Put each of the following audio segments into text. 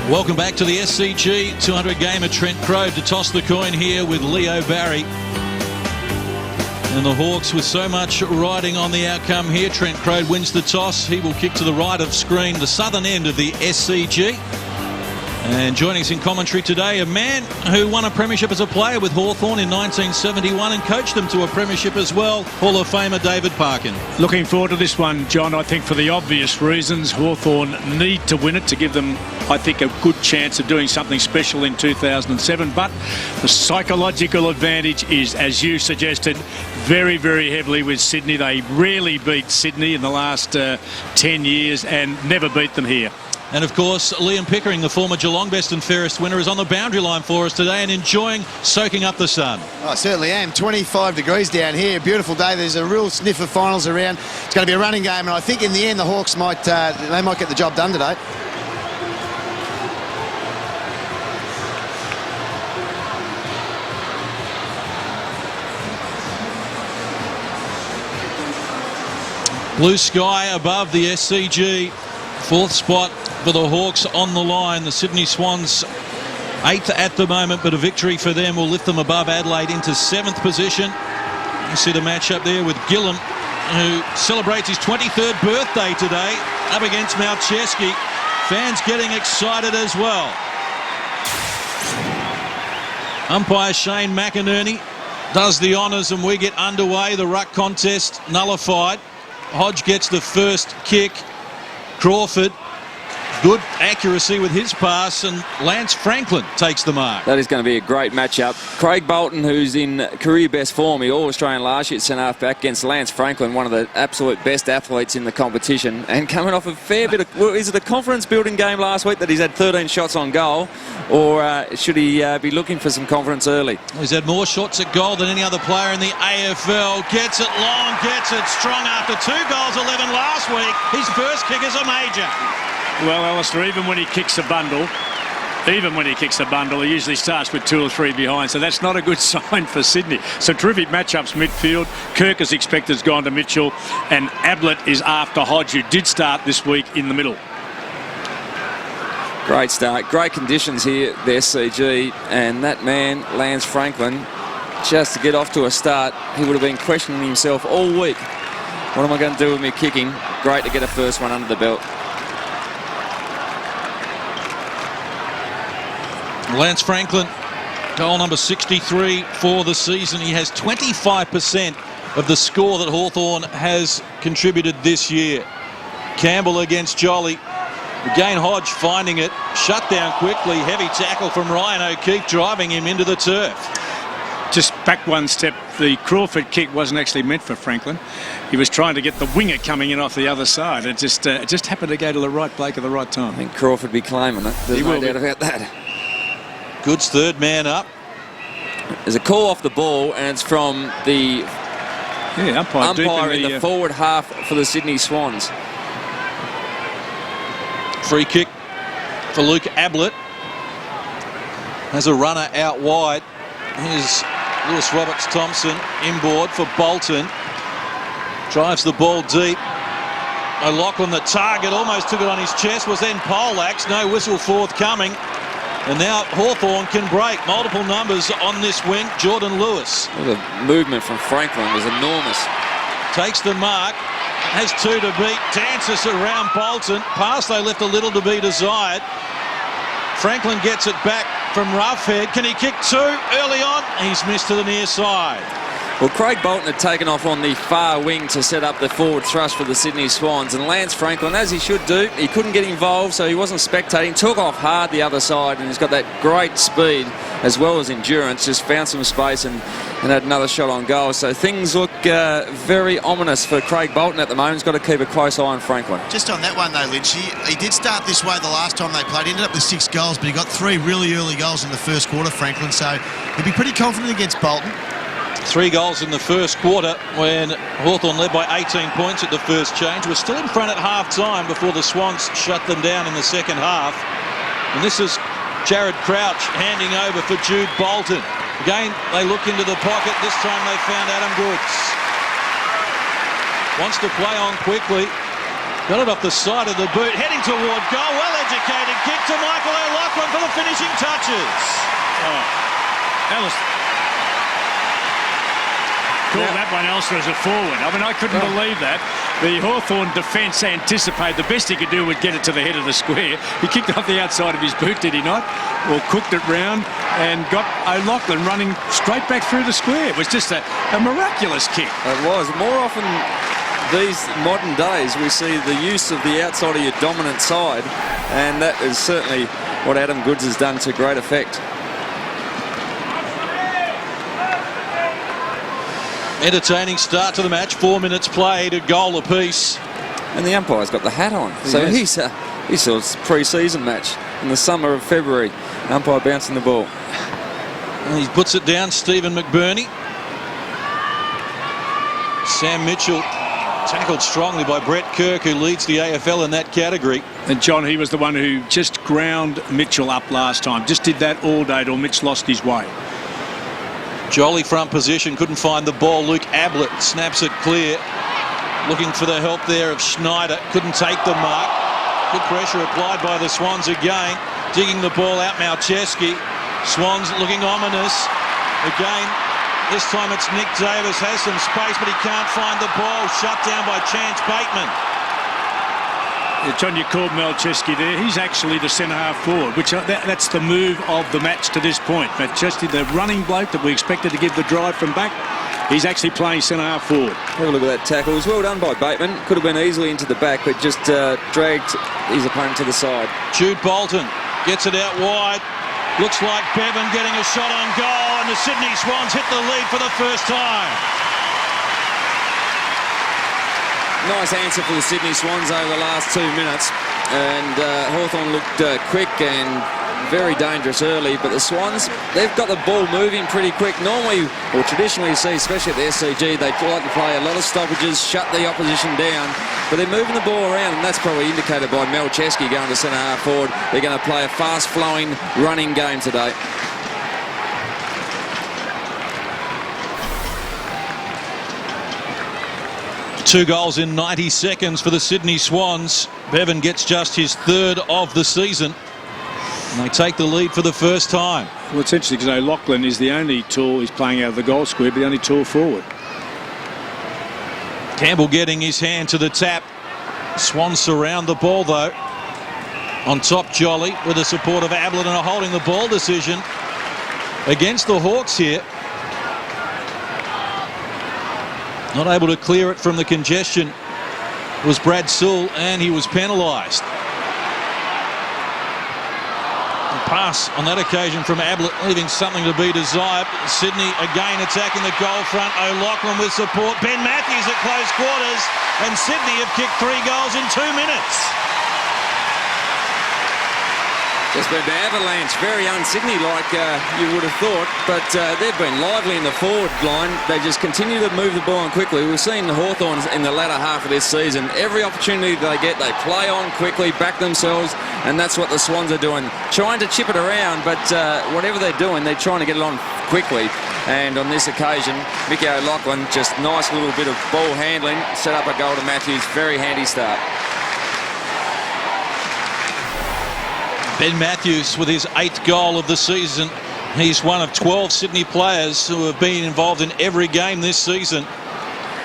Welcome back to the SCG 200 game at Trent Crowe to toss the coin here with Leo Barry. And the Hawks with so much riding on the outcome here. Trent Crowe wins the toss. He will kick to the right of screen, the southern end of the SCG. And joining us in commentary today, a man who won a premiership as a player with Hawthorn in 1971 and coached them to a premiership as well, Hall of Famer David Parkin. Looking forward to this one, John. I think for the obvious reasons, Hawthorn need to win it to give them, I think, a good chance of doing something special in 2007. But the psychological advantage is, as you suggested, very, very heavily with Sydney. They rarely beat Sydney in the last 10 years and never beat them here. And of course, Liam Pickering, the former Geelong Best and Fairest winner, is on the boundary line for us today and enjoying soaking up the sun. I certainly am. 25 degrees down here. Beautiful day. There's a real sniff of finals around. It's going to be a running game, and I think in the end the Hawks might get the job done today. Blue sky above the SCG. Fourth spot for the Hawks on the line. The Sydney Swans 8th at the moment, but a victory for them will lift them above Adelaide into 7th position. You see the matchup there with Gillam, who celebrates his 23rd birthday today, up against Malcheski. Fans getting excited as well. Umpire Shane McInerney does the honours and we get underway. The ruck contest nullified. Hodge gets the first kick. Crawford, good accuracy with his pass, and Lance Franklin takes the mark. That is going to be a great matchup. Craig Bolton, who's in career best form, he All-Australian last year at centre-half back, against Lance Franklin, one of the absolute best athletes in the competition, and coming off a fair bit of... Well, is it a confidence-building game last week that he's had 13 shots on goal, or should he be looking for some confidence early? He's had more shots at goal than any other player in the AFL. Gets it long, gets it strong after 2 goals, 11 last week. His first kick is a major. Well, Alistair, even when he kicks a bundle, he usually starts with 2 or 3 behind, so that's not a good sign for Sydney. So terrific matchups midfield. Kirk, as expected, has gone to Mitchell, and Ablett is after Hodge, who did start this week in the middle. Great start, great conditions here at the SCG, and that man, Lance Franklin, just to get off to a start, he would have been questioning himself all week. What am I going to do with me kicking? Great to get a first one under the belt. Lance Franklin, goal number 63 for the season. He has 25% of the score that Hawthorn has contributed this year. Campbell against Jolly. Again, Hodge finding it. Shut down quickly. Heavy tackle from Ryan O'Keefe, driving him into the turf. Just back one step, the Crawford kick wasn't actually meant for Franklin. He was trying to get the winger coming in off the other side. It just happened to go to the right bloke at the right time. I think Crawford be claiming it. There's no doubt about that. Good's third man up. There's a call off the ball, and it's from the umpire in the forward half for the Sydney Swans. Free kick for Luke Ablett. Has a runner out wide. Here's Lewis Roberts-Thompson inboard for Bolton. Drives the ball deep. O'Loughlin, the target, almost took it on his chest, was then poleaxed. No whistle forthcoming. And now Hawthorn can break. Multiple numbers on this wing. Jordan Lewis. Well, the movement from Franklin was enormous. Takes the mark. Has 2 to beat. Dances around Bolton. Pass they left a little to be desired. Franklin gets it back from Roughhead. Can he kick 2 early on? He's missed to the near side. Well, Craig Bolton had taken off on the far wing to set up the forward thrust for the Sydney Swans, and Lance Franklin, as he should do, he couldn't get involved, so he wasn't spectating, took off hard the other side, and he's got that great speed as well as endurance, just found some space and had another shot on goal. So things look very ominous for Craig Bolton at the moment. He's got to keep a close eye on Franklin. Just on that one though, Lynch, he did start this way the last time they played. He ended up with 6 goals, but he got 3 really early goals in the first quarter, Franklin, so he'd be pretty confident against Bolton. 3 goals in the first quarter when Hawthorn led by 18 points at the first change. We're still in front at half-time before the Swans shut them down in the second half. And this is Jared Crouch handing over for Jude Bolton. Again, they look into the pocket. This time they found Adam Goods. Wants to play on quickly. Got it off the side of the boot. Heading toward goal. Well-educated kick to Michael O'Loughlin for the finishing touches. Oh, call that one Elster as a forward. I mean, I couldn't believe that. The Hawthorn defence anticipated the best he could do would get it to the head of the square. He kicked off the outside of his boot, did he not? Or cooked it round and got O'Loughlin running straight back through the square. It was just a miraculous kick. It was. More often these modern days we see the use of the outside of your dominant side, and that is certainly what Adam Goodes has done to great effect. Entertaining start to the match. 4 minutes played, a goal apiece. And the umpire's got the hat on. So he saw a pre-season match in the summer of February. Umpire bouncing the ball. And he puts it down, Stephen McBurney. Sam Mitchell tackled strongly by Brett Kirk, who leads the AFL in that category. And John, he was the one who just ground Mitchell up last time. Just did that all day till Mitch lost his way. Jolly front position, couldn't find the ball. Luke Ablett snaps it clear. Looking for the help there of Schneider. Couldn't take the mark. Good pressure applied by the Swans again. Digging the ball out, Malcheski. Swans looking ominous. Again, this time it's Nick Davis. Has some space, but he can't find the ball. Shut down by Chance Bateman. John, you called Malcheski there. He's actually the centre-half forward, which that's the move of the match to this point. Malcheski, the running bloke that we expected to give the drive from back, he's actually playing centre-half forward. Have a look at that tackle. It was well done by Bateman. Could have been easily into the back, but just dragged his opponent to the side. Jude Bolton gets it out wide. Looks like Bevan getting a shot on goal, and the Sydney Swans hit the lead for the first time. Nice answer for the Sydney Swans over the last 2 minutes, and Hawthorn looked quick and very dangerous early, but the Swans, they've got the ball moving pretty quick. Normally, or traditionally you see, especially at the SCG, they like to play a lot of stoppages, shut the opposition down, but they're moving the ball around, and that's probably indicated by Malcheski going to centre-half forward. They're going to play a fast-flowing, running game today. Two goals in 90 seconds for the Sydney Swans. Bevan gets just his third of the season. And they take the lead for the first time. Well, it's interesting because O'Loughlin is the only tall, he's playing out of the goal square, but the only tall forward. Campbell getting his hand to the tap. Swans surround the ball though. On top, Jolly with the support of Ablett and a holding the ball decision against the Hawks here. Not able to clear it from the congestion was Brad Sewell, and he was penalised. Pass on that occasion from Ablett, leaving something to be desired. Sydney again attacking the goal front. O'Loughlin with support. Ben Matthews at close quarters, and Sydney have kicked 3 goals in 2 minutes. Just been an avalanche, very un-Sydney-like you would have thought, but they've been lively in the forward line. They just continue to move the ball on quickly. We've seen the Hawthorns in the latter half of this season. Every opportunity they get, they play on quickly, back themselves, and that's what the Swans are doing. Trying to chip it around, but whatever they're doing, they're trying to get it on quickly. And on this occasion, Mickey O'Loughlin, just nice little bit of ball handling, set up a goal to Matthews. Very handy start. Ben Matthews with his 8th goal of the season. He's one of 12 Sydney players who have been involved in every game this season.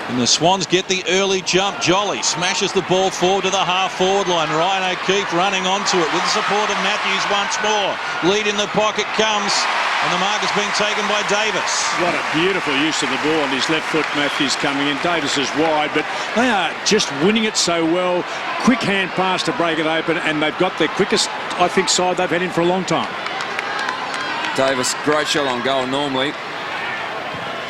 And the Swans get the early jump. Jolly smashes the ball forward to the half-forward line. Ryan O'Keefe running onto it with the support of Matthews once more. Lead in the pocket comes, and the mark is being taken by Davis. What a beautiful use of the ball on his left foot. Matthews coming in. Davis is wide, but they are just winning it so well. Quick hand pass to break it open, and they've got the quickest, I think, side they've had in for a long time. Davis, great shot on goal normally.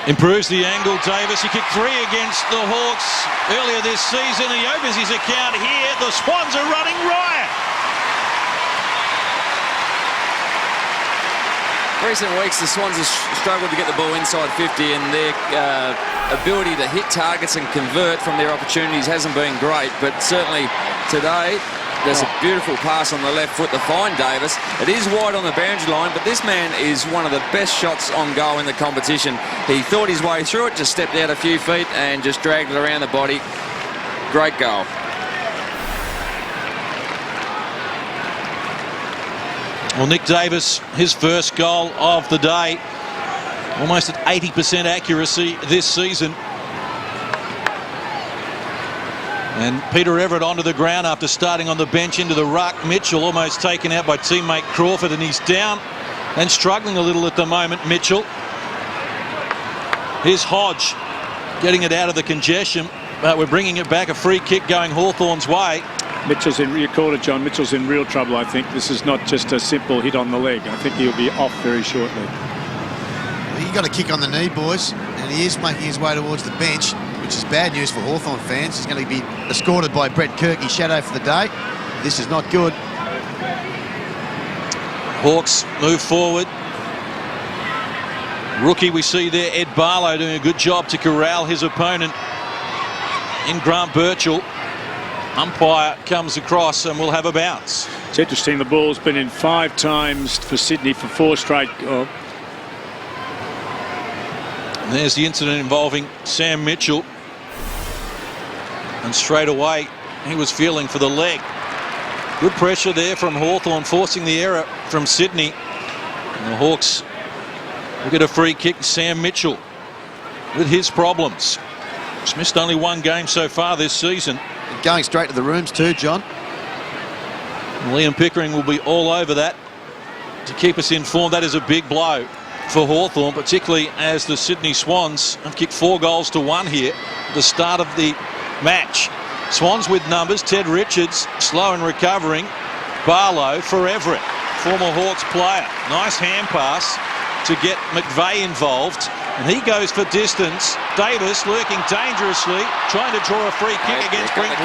Improves the angle, Davis. He kicked 3 against the Hawks earlier this season. He opens his account here. The Swans are running riot. Recent weeks, the Swans have struggled to get the ball inside 50, and their ability to hit targets and convert from their opportunities hasn't been great. But certainly today, there's a beautiful pass on the left foot to find Davis. It is wide on the boundary line, but this man is one of the best shots on goal in the competition. He thought his way through it, just stepped out a few feet and just dragged it around the body. Great goal. Well, Nick Davis, his first goal of the day, almost at 80% accuracy this season. And Peter Everett onto the ground after starting on the bench into the ruck. Mitchell almost taken out by teammate Crawford, and he's down and struggling a little at the moment, Mitchell. Here's Hodge getting it out of the congestion, but we're bringing it back. A free kick going Hawthorn's way. Mitchell's in, you called it, John. Mitchell's in real trouble, I think. This is not just a simple hit on the leg. I think he'll be off very shortly. He got a kick on the knee, boys, and he is making his way towards the bench, which is bad news for Hawthorn fans. He's going to be escorted by Brett Kirky, shadow for the day. This is not good. Hawks move forward. Rookie we see there, Ed Barlow, doing a good job to corral his opponent in Grant Birchall. Umpire comes across and will have a bounce. It's interesting, the ball's been in 5 times for Sydney for 4 straight. And there's the incident involving Sam Mitchell. And straight away, he was feeling for the leg. Good pressure there from Hawthorn, forcing the error from Sydney. And the Hawks will get a free kick. Sam Mitchell with his problems. He's missed only 1 game so far this season. Going straight to the rooms too, John. And Liam Pickering will be all over that to keep us informed. That is a big blow for Hawthorn, particularly as the Sydney Swans have kicked 4 goals to 1 here at the start of the match. Swans with numbers. Ted Richards slow and recovering. Barlow for Everett, former Hawks player. Nice hand pass to get McVeigh involved, and he goes for distance. Davis lurking dangerously, trying to draw a free kick against Brink.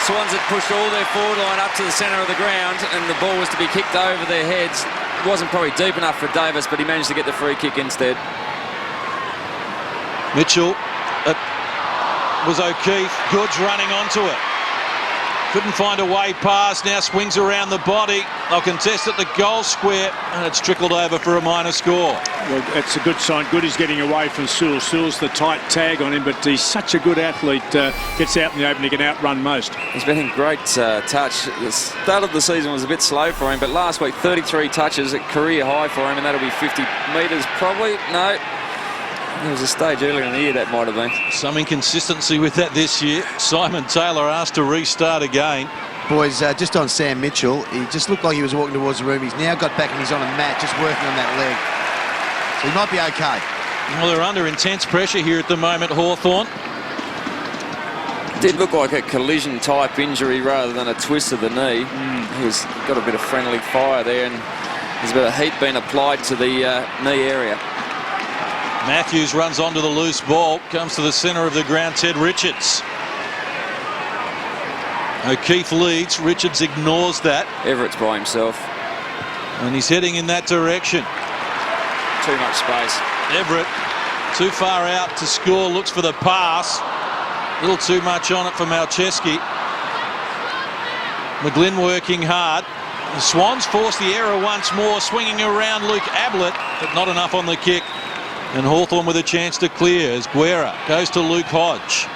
Swans had pushed all their forward line up to the centre of the ground, and the ball was to be kicked over their heads. It wasn't probably deep enough for Davis, but he managed to get the free kick instead. Mitchell, was O'Keefe. Goods running onto it. Couldn't find a way past. Now swings around the body. They'll contest at the goal square, and it's trickled over for a minor score. Well, it's a good sign. Good, he's getting away from Sewell. Sewell's the tight tag on him, but he's such a good athlete. Gets out in the open, he can outrun most. He's been in great touch. The start of the season was a bit slow for him, but last week 33 touches at career high for him, and that'll be 50 metres probably. No. There was a stage earlier in the year that might have been. Some inconsistency with that this year. Simon Taylor asked to restart again. Boys, just on Sam Mitchell, he just looked like he was walking towards the room. He's now got back and he's on a mat, just working on that leg. So he might be okay. Well, they're under intense pressure here at the moment, Hawthorn. Did look like a collision-type injury rather than a twist of the knee. He's got a bit of friendly fire there, and there's a bit of heat being applied to the knee area. Matthews runs onto the loose ball, comes to the centre of the ground. Ted Richards. O'Keefe leads. Richards ignores that. Everett's by himself. And he's heading in that direction. Too much space. Everett, too far out to score, looks for the pass. A little too much on it for Malcheski. McGlynn working hard. The Swans force the error once more, swinging around Luke Ablett, but not enough on the kick. And Hawthorn with a chance to clear as Guerra goes to Luke Hodge.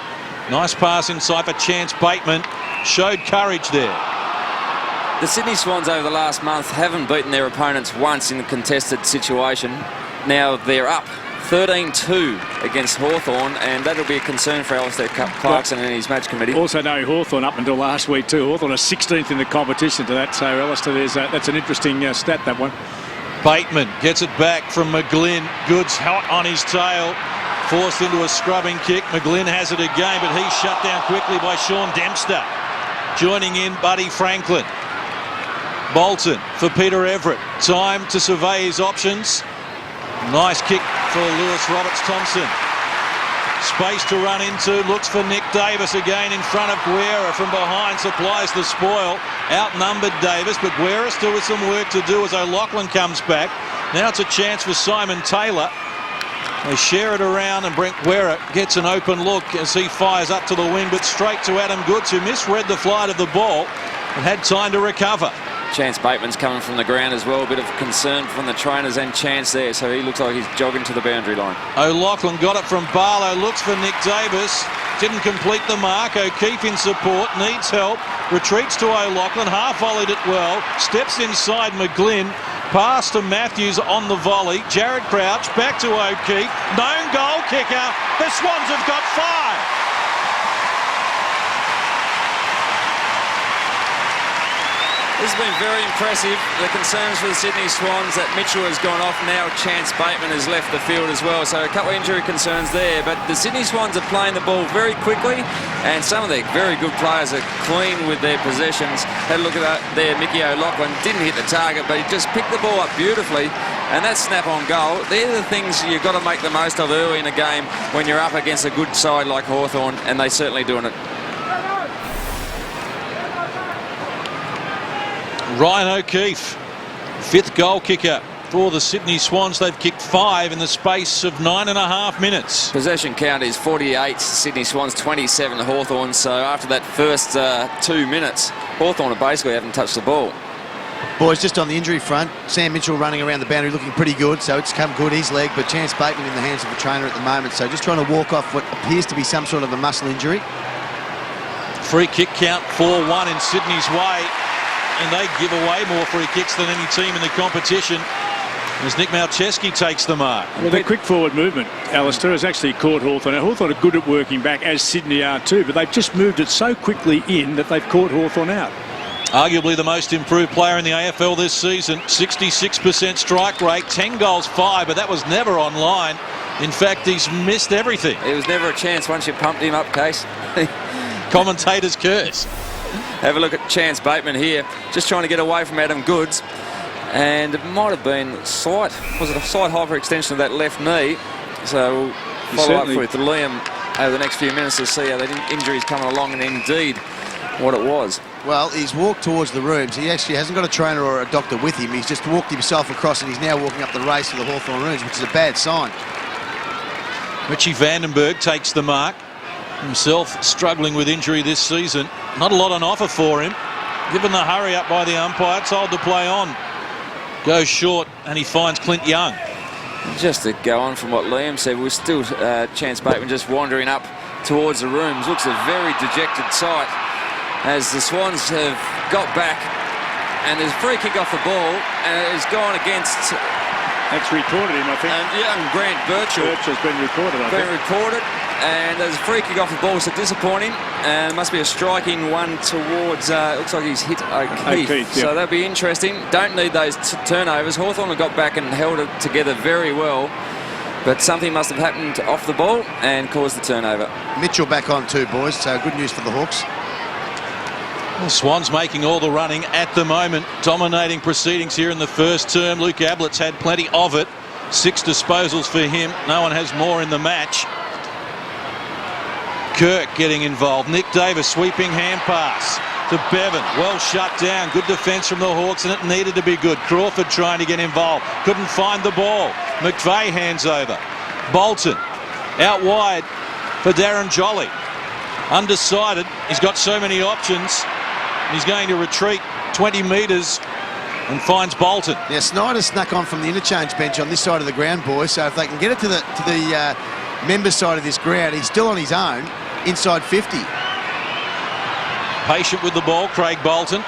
Nice pass inside for Chance Bateman. Showed courage there. The Sydney Swans over the last month haven't beaten their opponents once in a contested situation. Now they're up 13-2 against Hawthorn, and that'll be a concern for Alistair Clarkson and his match committee. Also knowing Hawthorn up until last week too. Hawthorn are 16th in the competition to that, so Alistair, that's an interesting stat, that one. Bateman gets it back from McGlynn. Goods hot on his tail. Forced into a scrubbing kick. McGlynn has it again, but he's shut down quickly by Sean Dempster. Joining in, Buddy Franklin. Bolton for Peter Everett. Time to survey his options. Nice kick for Lewis Roberts-Thompson. Space to run into, looks for Nick Davis again in front of Guerra from behind, supplies the spoil. Outnumbered Davis, but Guerra still with some work to do as O'Loughlin comes back. Now it's a chance for Simon Taylor. They share it around and Brent Guerra gets an open look as he fires up to the wing, but straight to Adam Goods, who misread the flight of the ball and had time to recover. Chance Bateman's coming from the ground as well. A bit of concern from the trainers and Chance there, so he looks like he's jogging to the boundary line. O'Loughlin got it from Barlow, looks for Nick Davis. Didn't complete the mark. O'Keefe in support, needs help, retreats to O'Loughlin, half volleyed it well, steps inside McGlynn, pass to Matthews on the volley. Jared Crouch back to O'Keefe, known goal kicker. The Swans have got 5. This has been very impressive. The concerns for the Sydney Swans that Mitchell has gone off now. Chance Bateman has left the field as well. So a couple of injury concerns there. But the Sydney Swans are playing the ball very quickly. And some of their very good players are clean with their possessions. Had a look at that there. Mickey O'Loughlin didn't hit the target, but he just picked the ball up beautifully. And that snap on goal, they're the things you've got to make the most of early in a game when you're up against a good side like Hawthorn. And they're certainly doing it. Ryan O'Keefe, 5th goal kicker for the Sydney Swans. They've kicked 5 in the space of 9.5 minutes. Possession count is 48, Sydney Swans 27 Hawthorn. So after that first 2 minutes, Hawthorn basically haven't touched the ball. Boys, just on the injury front, Sam Mitchell running around the boundary looking pretty good, so it's come good, his leg, but Chance Bateman in the hands of the trainer at the moment, so just trying to walk off what appears to be some sort of a muscle injury. Free kick count 4-1 in Sydney's way. And they give away more free kicks than any team in the competition as Nick Malcheski takes the mark. Well, their quick forward movement, Alistair, has actually caught Hawthorn. Now, Hawthorn are good at working back, as Sydney are too, but they've just moved it so quickly in that they've caught Hawthorn out. Arguably the most improved player in the AFL this season. 66% strike rate, 10 goals, 5, but that was never online. In fact, he's missed everything. It was never a chance once you pumped him up, Case. Commentator's curse. Have a look at Chance Bateman here, just trying to get away from Adam Goods, and it might have been a slight hyperextension of that left knee. So we'll follow up with Liam over the next few minutes to see how the injury's coming along and indeed what it was. Well, he's walked towards the rooms. He actually hasn't got a trainer or a doctor with him. He's just walked himself across and he's now walking up the race to the Hawthorn rooms, which is a bad sign. Richie Vandenberg takes the mark. Himself struggling with injury this season. Not a lot on offer for him. Given the hurry up by the umpire, told to play on. Goes short and he finds Clint Young. Just to go on from what Liam said, we're still Chance Bateman just wandering up towards the rooms. Looks a very dejected sight as the Swans have got back and there's a free kick off the ball and it has gone against... That's reported him, I think. And young Grant Birchall. Birchall's been reported, I think. Been reported, and there's a free kick off the ball, so disappointing. And must be a striking one towards, looks like he's hit O'Keefe. Yeah. So that'll be interesting. Don't need those turnovers. Hawthorn have got back and held it together very well. But something must have happened off the ball and caused the turnover. Mitchell back on too, boys, so good news for the Hawks. The Swans making all the running at the moment, dominating proceedings here in the first term. Luke Ablett's had plenty of it. 6 disposals for him. No one has more in the match. Kirk getting involved. Nick Davis sweeping hand pass to Bevan. Well shut down. Good defence from the Hawks, and it needed to be good. Crawford trying to get involved. Couldn't find the ball. McVeigh hands over. Bolton out wide for Darren Jolly. Undecided. He's got so many options. He's going to retreat 20 metres and finds Bolton. Yeah, Snyder snuck on from the interchange bench on this side of the ground, boys. So if they can get it to the members' side of this ground, he's still on his own inside 50. Patient with the ball, Craig Bolton.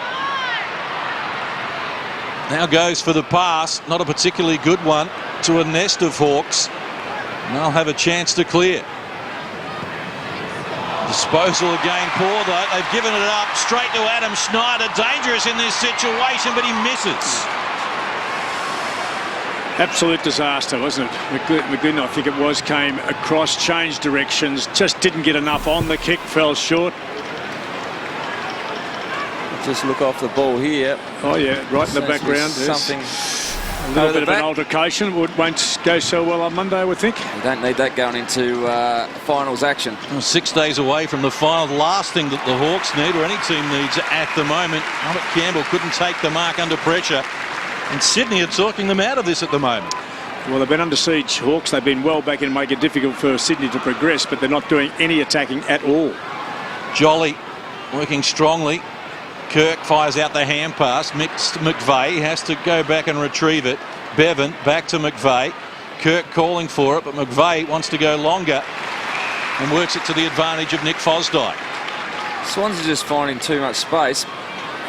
Now goes for the pass, not a particularly good one, to a nest of Hawks. And they'll have a chance to clear. Disposal again poor though. They've given it up straight to Adam Schneider. Dangerous in this situation, but he misses. Absolute disaster, wasn't it? McGlynn, I think it was, came across, changed directions, just didn't get enough on the kick, fell short. Just look off the ball here. Oh yeah, right in the background. Something. A little bit of an altercation. Won't go so well on Monday, I would think. You don't need that going into finals action. Well, 6 days away from the final. The last thing that the Hawks need, or any team needs at the moment. Albert Campbell couldn't take the mark under pressure. And Sydney are talking them out of this at the moment. Well, they've been under siege, Hawks. They've been well back and make it difficult for Sydney to progress, but they're not doing any attacking at all. Jolly working strongly. Kirk fires out the hand pass. McVeigh has to go back and retrieve it. Bevan back to McVeigh. Kirk calling for it, but McVeigh wants to go longer. and works it to the advantage of Nick Fosdyke. Swans are just finding too much space.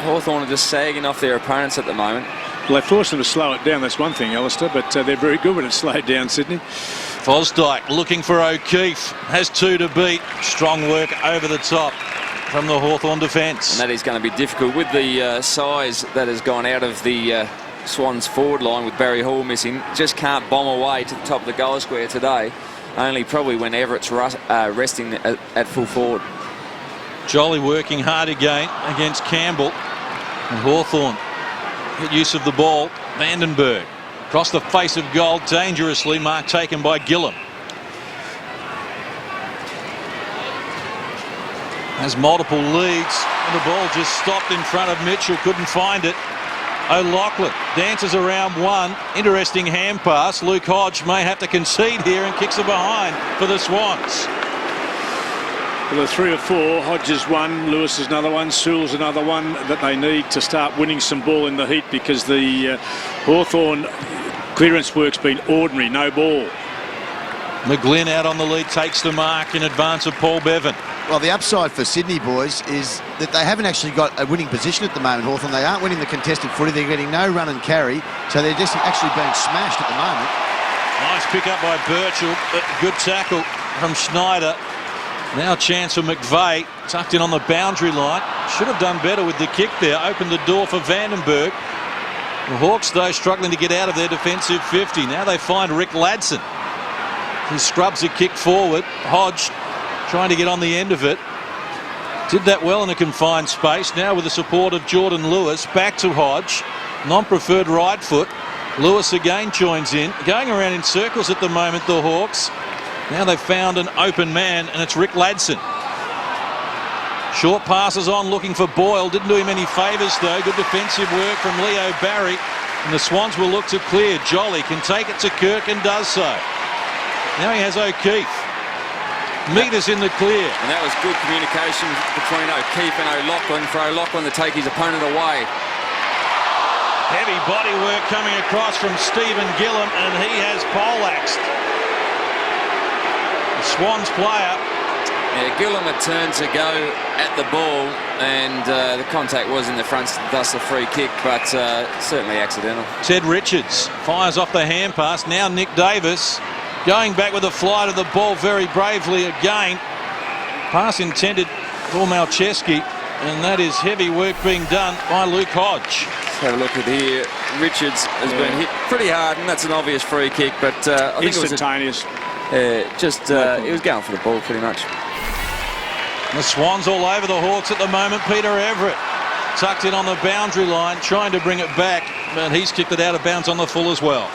Hawthorn are just sagging off their opponents at the moment. Well, they forced them to slow it down, that's one thing, Alistair, but they're very good when it's slowed down, Sydney. Fosdyke looking for O'Keefe, has 2 to beat. Strong work over the top from the Hawthorn defence. And that is going to be difficult with the size that has gone out of the Swans forward line with Barry Hall missing. Just can't bomb away to the top of the goal square today. Only probably when Everett's resting at full forward. Jolly working hard again against Campbell. And Hawthorn get use of the ball. Vandenberg across the face of goal dangerously. Mark taken by Gillum. Has multiple leads. And the ball just stopped in front of Mitchell. Couldn't find it. O'Loughlin dances around one. Interesting hand pass. Luke Hodge may have to concede here and kicks it behind for the Swans. Well, the 3 or 4, Hodges one, Lewis is another one, Sewell's another one that they need to start winning some ball in the heat, because the Hawthorn clearance work's been ordinary, no ball. McGlynn out on the lead, takes the mark in advance of Paul Bevan. Well, the upside for Sydney, boys, is that they haven't actually got a winning position at the moment, Hawthorn. They aren't winning the contested footy. They're getting no run and carry, so they're just actually being smashed at the moment. Nice pick up by Birchall. Good tackle from Schneider. Now a chance for McVeigh, tucked in on the boundary line. Should have done better with the kick there. Opened the door for Vandenberg. The Hawks, though, struggling to get out of their defensive 50. Now they find Rick Ladson. He scrubs a kick forward. Hodge trying to get on the end of it. Did that well in a confined space. Now with the support of Jordan Lewis. Back to Hodge. Non-preferred right foot. Lewis again joins in. Going around in circles at the moment, the Hawks. Now they've found an open man, and it's Rick Ladson. Short passes on, looking for Boyle. Didn't do him any favours, though. Good defensive work from Leo Barry. And the Swans will look to clear. Jolly can take it to Kirk and does so. Now he has O'Keefe. Metres in the clear. And that was good communication between O'Keefe and O'Loughlin for O'Loughlin to take his opponent away. Heavy body work coming across from Stephen Gillum, and he has poleaxed the Swans player. Yeah, Gillum had turned to go at the ball, and the contact was in the front, thus the free kick, but certainly accidental. Ted Richards fires off the hand pass. Now Nick Davis going back with a flight of the ball very bravely again. Pass intended for Malcheski, and that is heavy work being done by Luke Hodge. Let's have a look at here. Richards has been hit pretty hard, and that's an obvious free kick, but I think instantaneous. It was he was going for the ball pretty much. The Swans all over the Hawks at the moment. Peter Everett tucked in on the boundary line, trying to bring it back, but he's kicked it out of bounds on the full as well.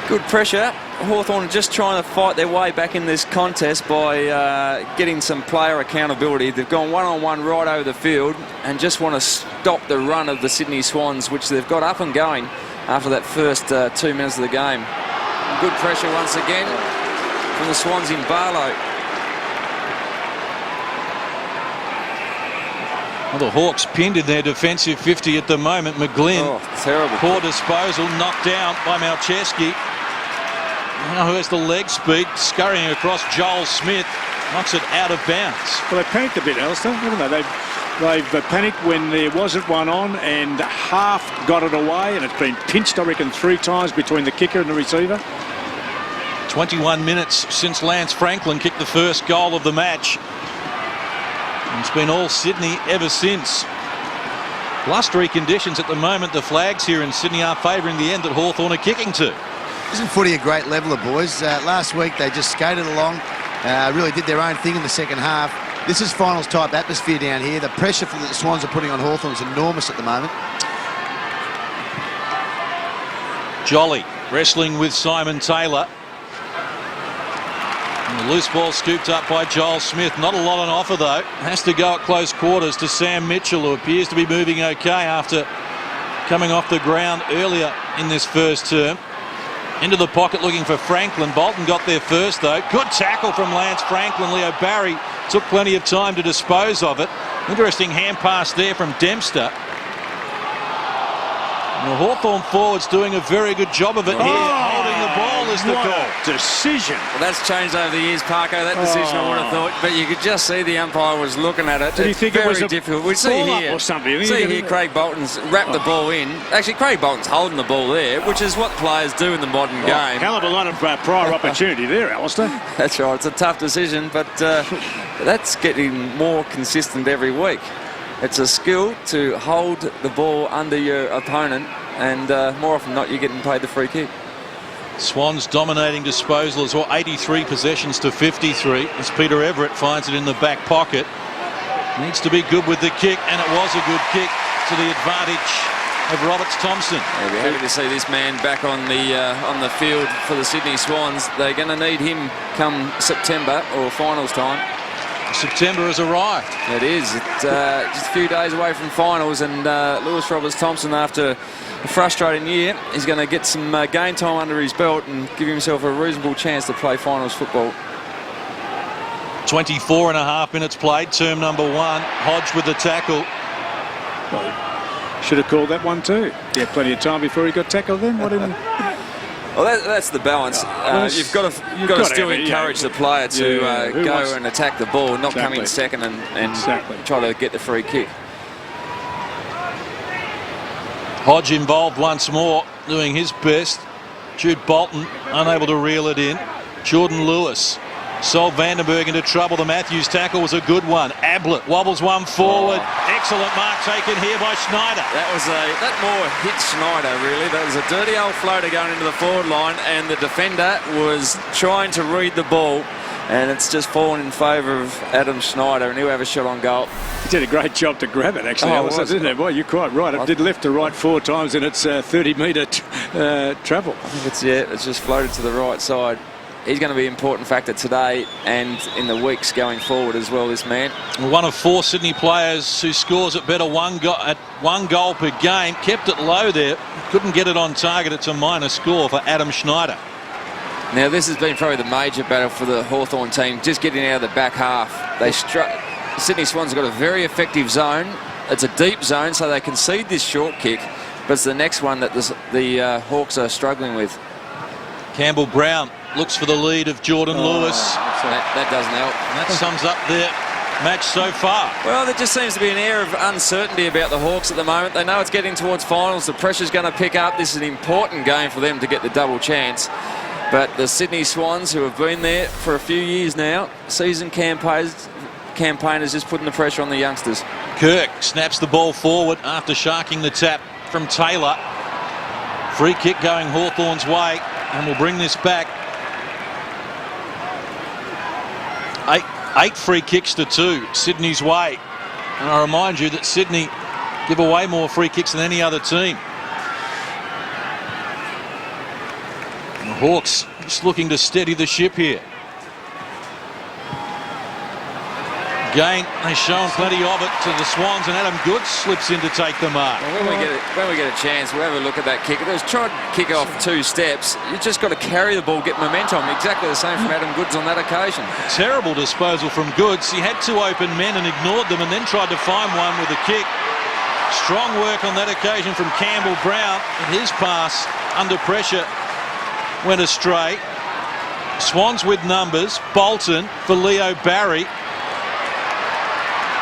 Good pressure. Hawthorn just trying to fight their way back in this contest by getting some player accountability. They've gone one-on-one right over the field and just want to stop the run of the Sydney Swans, which they've got up and going after that first 2 minutes of the game. Good pressure once again from the Swans in Barlow. Well, the Hawks pinned in their defensive 50 at the moment. McGlynn, terrible. Poor disposal, knocked down by Malcheski. Now who has the leg speed, scurrying across Joel Smith, knocks it out of bounds. Well, they panicked a bit, Alistair, haven't they? They've panicked when there wasn't one on, and half got it away, and it's been pinched, I reckon, 3 times between the kicker and the receiver. 21 minutes since Lance Franklin kicked the first goal of the match. And it's been all Sydney ever since. Blustery conditions at the moment. The flags here in Sydney are favouring the end that Hawthorn are kicking to. Isn't footy a great leveler, boys? Last week they just skated along, really did their own thing in the second half. This is finals type atmosphere down here. The pressure that the Swans are putting on Hawthorn is enormous at the moment. Jolly wrestling with Simon Taylor. And the loose ball scooped up by Joel Smith. Not a lot on offer, though. Has to go at close quarters to Sam Mitchell, who appears to be moving okay after coming off the ground earlier in this first term. Into the pocket looking for Franklin. Bolton got there first, though. Good tackle from Lance Franklin. Leo Barry took plenty of time to dispose of it. Interesting hand pass there from Dempster. And the Hawthorn forwards doing a very good job of it here. Holding the ball is the What call. a decision. Well, that's changed over the years, Parko. That decision I would have thought, but you could just see the umpire was looking at it. Did he think very it was a difficult? We see ball up here or something? See here, Craig Bolton's wrapped the ball in. Actually, Craig Bolton's holding the ball there, which is what players do in the modern game. Hell of a lot of prior opportunity there, Alistair. That's right. It's a tough decision, but that's getting more consistent every week. It's a skill to hold the ball under your opponent, and more often than not, you're getting paid the free kick. Swans dominating disposal as well, 83 possessions to 53 as Peter Everett finds it in the back pocket. Needs to be good with the kick, and it was a good kick to the advantage of Roberts Thompson. Yeah, we're happy to see this man back on the field for the Sydney Swans. They're going to need him come September or finals time. September has arrived. It is. It's just a few days away from finals, and Lewis Roberts Thompson, after a frustrating year, is going to get some game time under his belt and give himself a reasonable chance to play finals football. 24.5 minutes played, term number 1. Hodge with the tackle. Well, should have called that one too. He had plenty of time before he got tackled then. What didn't he? Well, that's the balance. You've got to still encourage the player to go and attack the ball, not come in second and try to get the free kick. Hodge involved once more, doing his best. Jude Bolton unable to reel it in. Jordan Lewis. Sol Vandenberg into trouble. The Matthews tackle was a good one. Ablett wobbles one forward. Excellent mark taken here by Schneider. That more hit Schneider, really. That was a dirty old floater going into the forward line, and the defender was trying to read the ball, and it's just fallen in favour of Adam Schneider, and he'll have a shot on goal. He did a great job to grab it, actually. Alistair, didn't it? Well, you're quite right. It did left to right 4 times in its 30-metre travel. It's just floated to the right side. He's going to be an important factor today and in the weeks going forward as well, this man. One of 4 Sydney players who scores at better one goal per game. Kept it low there. Couldn't get it on target. It's a minor score for Adam Schneider. Now, this has been probably the major battle for the Hawthorn team, just getting out of the back half. Sydney Swans have got a very effective zone. It's a deep zone, so they concede this short kick, but it's the next one that the Hawks are struggling with. Campbell Brown looks for the lead of Jordan Lewis. That doesn't help. And that sums up their match so far. Well, there just seems to be an air of uncertainty about the Hawks at the moment. They know it's getting towards finals. The pressure's going to pick up. This is an important game for them to get the double chance. But the Sydney Swans, who have been there for a few years now, seasoned campaigners, just putting the pressure on the youngsters. Kirk snaps the ball forward after sharking the tap from Taylor. Free kick going Hawthorn's way, and we'll bring this back. 8 free kicks to 2, Sydney's way. And I remind you that Sydney give away more free kicks than any other team. And the Hawks just looking to steady the ship here. Again, they've shown plenty of it to the Swans, and Adam Goods slips in to take the mark. Well, when we get a chance, we'll have a look at that kick. It was trying to kick off 2 steps. You just got to carry the ball, get momentum. Exactly the same from Adam Goods on that occasion. Terrible disposal from Goods. He had 2 open men and ignored them, and then tried to find one with a kick. Strong work on that occasion from Campbell Brown, and his pass under pressure went astray. Swans with numbers. Bolton for Leo Barry.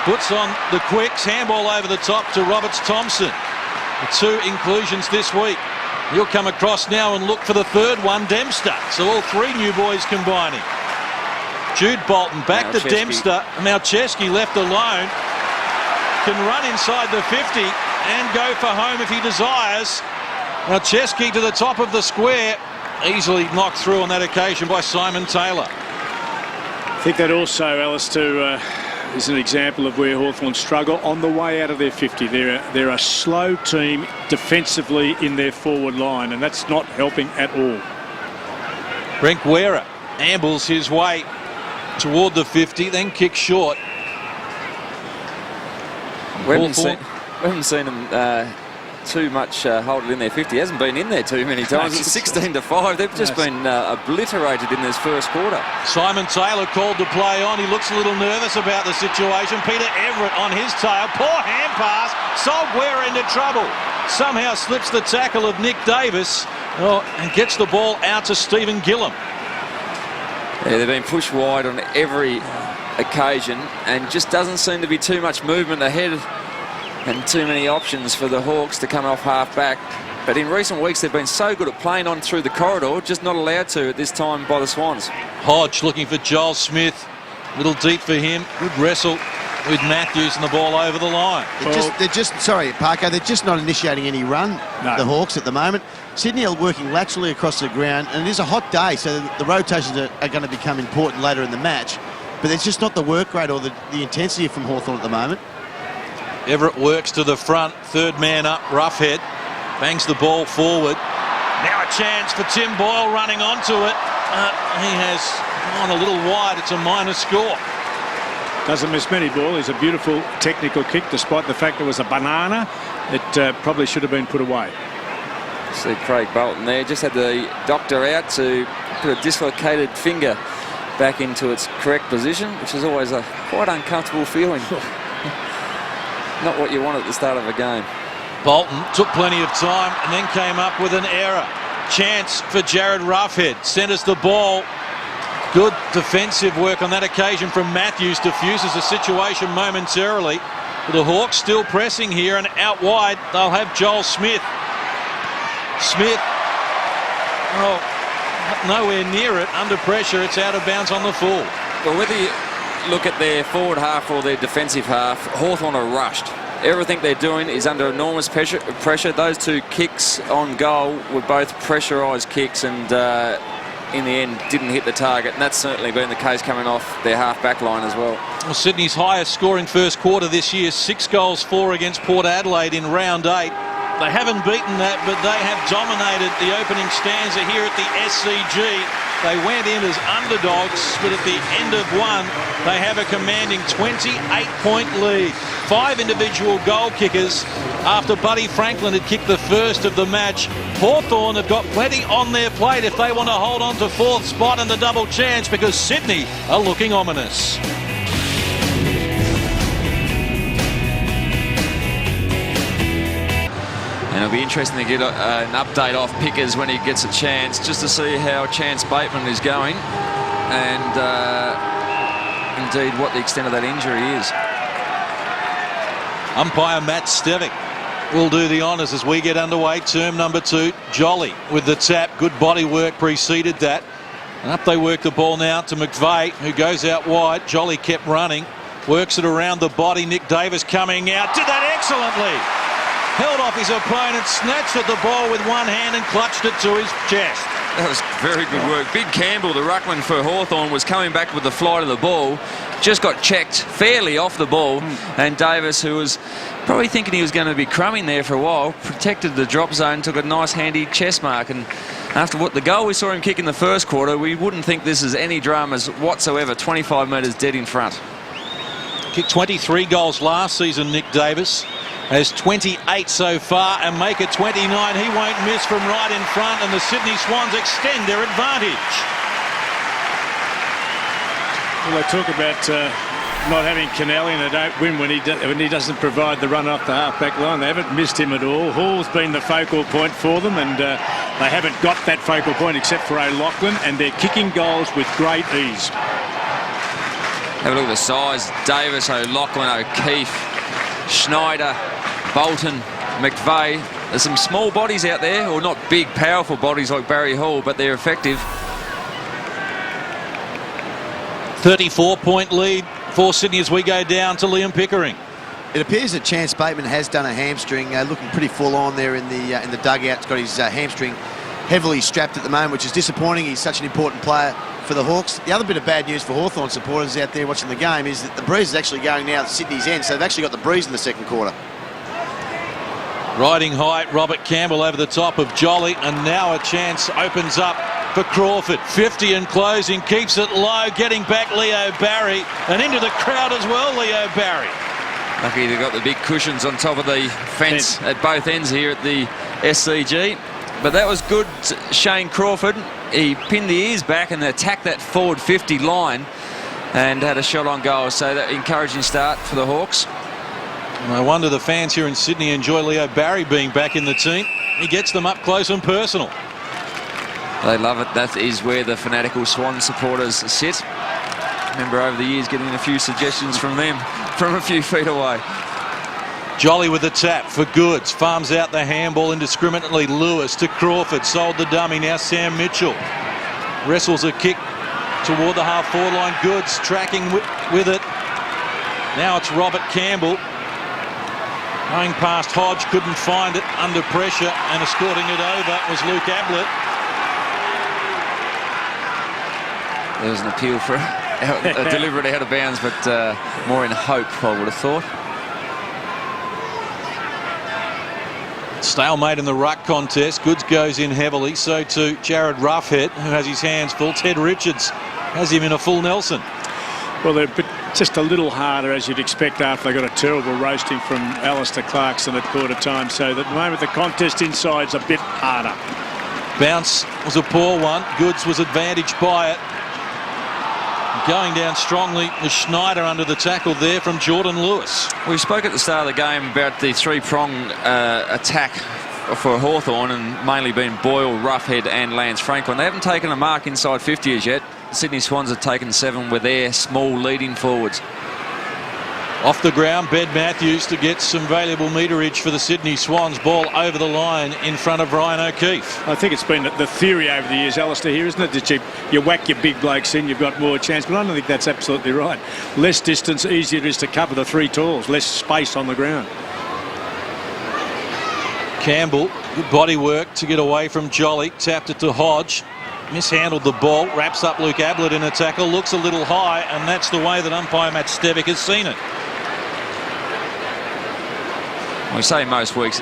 Puts on the quicks, handball over the top to Roberts Thompson. The 2 inclusions this week. He'll come across now and look for the 3rd one, Dempster. So all 3 new boys combining. Jude Bolton back to Dempster. Malcheski left alone. Can run inside the 50 and go for home if he desires. Malcheski to the top of the square. Easily knocked through on that occasion by Simon Taylor. I think that also, Alistair, is an example of where Hawthorn struggle on the way out of their 50. They're a slow team defensively in their forward line, and that's not helping at all. Brink Wera ambles his way toward the 50, then kicks short. We haven't seen him too much hold it in their 50. He hasn't been in there too many times. It's 16-5. They've just been obliterated in this first quarter. Simon Taylor called to play on. He looks a little nervous about the situation. Peter Everett on his tail. Poor hand pass. Sol Guerra into trouble. Somehow slips the tackle of Nick Davis. Oh, and gets the ball out to Stephen Gillam. Yeah, they've been pushed wide on every occasion and just doesn't seem to be too much movement ahead and too many options for the Hawks to come off half back. But in recent weeks they've been so good at playing on through the corridor, just not allowed to at this time by the Swans. Hodge looking for Joel Smith. Little deep for him. Good wrestle with Matthews and the ball over the line. Sorry, Parker, they're just not initiating any run, the Hawks, at the moment. Sydney are working laterally across the ground, and it is a hot day, so the rotations are going to become important later in the match. But there's just not the work rate or the intensity from Hawthorn at the moment. Everett works to the front. Third man up, Roughhead. Bangs the ball forward. Now a chance for Tim Boyle running onto it. He has gone a little wide. It's a minor score. Doesn't miss many ball. It's a beautiful technical kick, despite the fact it was a banana. It probably should have been put away. See Craig Bolton there. Just had the doctor out to put a dislocated finger back into its correct position, which is always a quite uncomfortable feeling. Not what you want at the start of a game. Bolton took plenty of time and then came up with an error. Chance for Jared Roughhead. Centres the ball. Good defensive work on that occasion from Matthews. Diffuses the situation momentarily. The Hawks still pressing here, and out wide they'll have Joel Smith. Smith, nowhere near it. Under pressure, it's out of bounds on the full. Well, whether you look at their forward half or their defensive half, Hawthorn are rushed. Everything they're doing is under enormous pressure. Those two kicks on goal were both pressurised kicks, and in the end didn't hit the target, and that's certainly been the case coming off their half-back line as well. Well, Sydney's highest scoring first quarter this year, 6 goals, 4 against Port Adelaide in round 8. They haven't beaten that, but they have dominated the opening stanza here at the SCG. They went in as underdogs, but at the end of one, they have a commanding 28-point lead. 5 individual goal kickers after Buddy Franklin had kicked the first of the match. Hawthorn have got plenty on their plate if they want to hold on to 4th spot and the double chance, because Sydney are looking ominous. And it'll be interesting to get an update off Pickers when he gets a chance, just to see how Chance Bateman is going and indeed what the extent of that injury is. Umpire Matt Stevick will do the honours as we get underway. Term number 2. Jolly with the tap. Good body work preceded that. And up they work the ball now to McVeigh, who goes out wide. Jolly kept running. Works it around the body. Nick Davis coming out. Did that excellently. Held off his opponent, snatched at the ball with one hand and clutched it to his chest. That was very good work. Big Campbell, the ruckman for Hawthorn, was coming back with the flight of the ball. Just got checked fairly off the ball. And Davis, who was probably thinking he was going to be crumbing there for a while, protected the drop zone, took a nice handy chest mark. And after what the goal we saw him kick in the first quarter, we wouldn't think this is any dramas whatsoever. 25 metres dead in front. Kicked 23 goals last season, Nick Davis. Has 28 so far and make it 29. He won't miss from right in front, and the Sydney Swans extend their advantage. Well, they talk about not having Kennelly, and they don't win when he doesn't provide the run off the half-back line. They haven't missed him at all. Hall's been the focal point for them, and they haven't got that focal point except for O'Loughlin, and they're kicking goals with great ease. Have a look at the size. Davis, O'Loughlin, O'Keefe, Schneider, Bolton, McVeigh. There's some small bodies out there, or not big, powerful bodies like Barry Hall, but they're effective. 34-point lead for Sydney as we go down to Liam Pickering. It appears that Chance Bateman has done a hamstring, looking pretty full on there in the dugout. He's got his hamstring heavily strapped at the moment, which is disappointing. He's such an important player for the Hawks. The other bit of bad news for Hawthorn supporters out there watching the game is that the breeze is actually going now at Sydney's end, so they've actually got the breeze in the second quarter. Riding height, Robert Campbell over the top of Jolly, and now a chance opens up for Crawford. 50 and closing, keeps it low, getting back Leo Barry, and into the crowd as well, Leo Barry. Lucky they've got the big cushions on top of the fence at both ends here at the SCG. But that was good, Shane Crawford. He pinned the ears back and attacked that forward 50 line and had a shot on goal. So that encouraging start for the Hawks. No wonder the fans here in Sydney enjoy Leo Barry being back in the team. He gets them up close and personal. They love it. That is where the fanatical Swans supporters sit. Remember over the years getting a few suggestions from them from a few feet away. Jolly with the tap for Goods. Farms out the handball indiscriminately. Lewis to Crawford. Sold the dummy. Now Sam Mitchell. Wrestles a kick toward the half-forward line. Goods tracking with it. Now it's Robert Campbell. Going past Hodge. Couldn't find it. Under pressure. And escorting it over was Luke Ablett. There was an appeal for a deliberate out of bounds, but more in hope, I would have thought. Stalemate in the ruck contest. Goods goes in heavily. So too Jared Roughhead, who has his hands full. Ted Richards has him in a full Nelson. Well, they're just a little harder, as you'd expect, after they got a terrible roasting from Alistair Clarkson at quarter time. So at the moment, the contest inside's a bit harder. Bounce was a poor one. Goods was advantaged by it. Going down strongly was Schneider under the tackle there from Jordan Lewis. We spoke at the start of the game about the three-prong attack for Hawthorn, and mainly been Boyle, Roughhead and Lance Franklin. They haven't taken a mark inside 50 as yet. The Sydney Swans have taken 7 with their small leading forwards. Off the ground, Ben Matthews to get some valuable meterage for the Sydney Swans. Ball over the line in front of Ryan O'Keefe. I think it's been the theory over the years, Alistair, here, isn't it? That you whack your big blokes in, you've got more chance. But I don't think that's absolutely right. Less distance, easier it is to cover the 3 talls. Less space on the ground. Campbell, good body work to get away from Jolly. Tapped it to Hodge. Mishandled the ball. Wraps up Luke Ablett in a tackle. Looks a little high, and that's the way that umpire Matt Stevick has seen it. We say most weeks,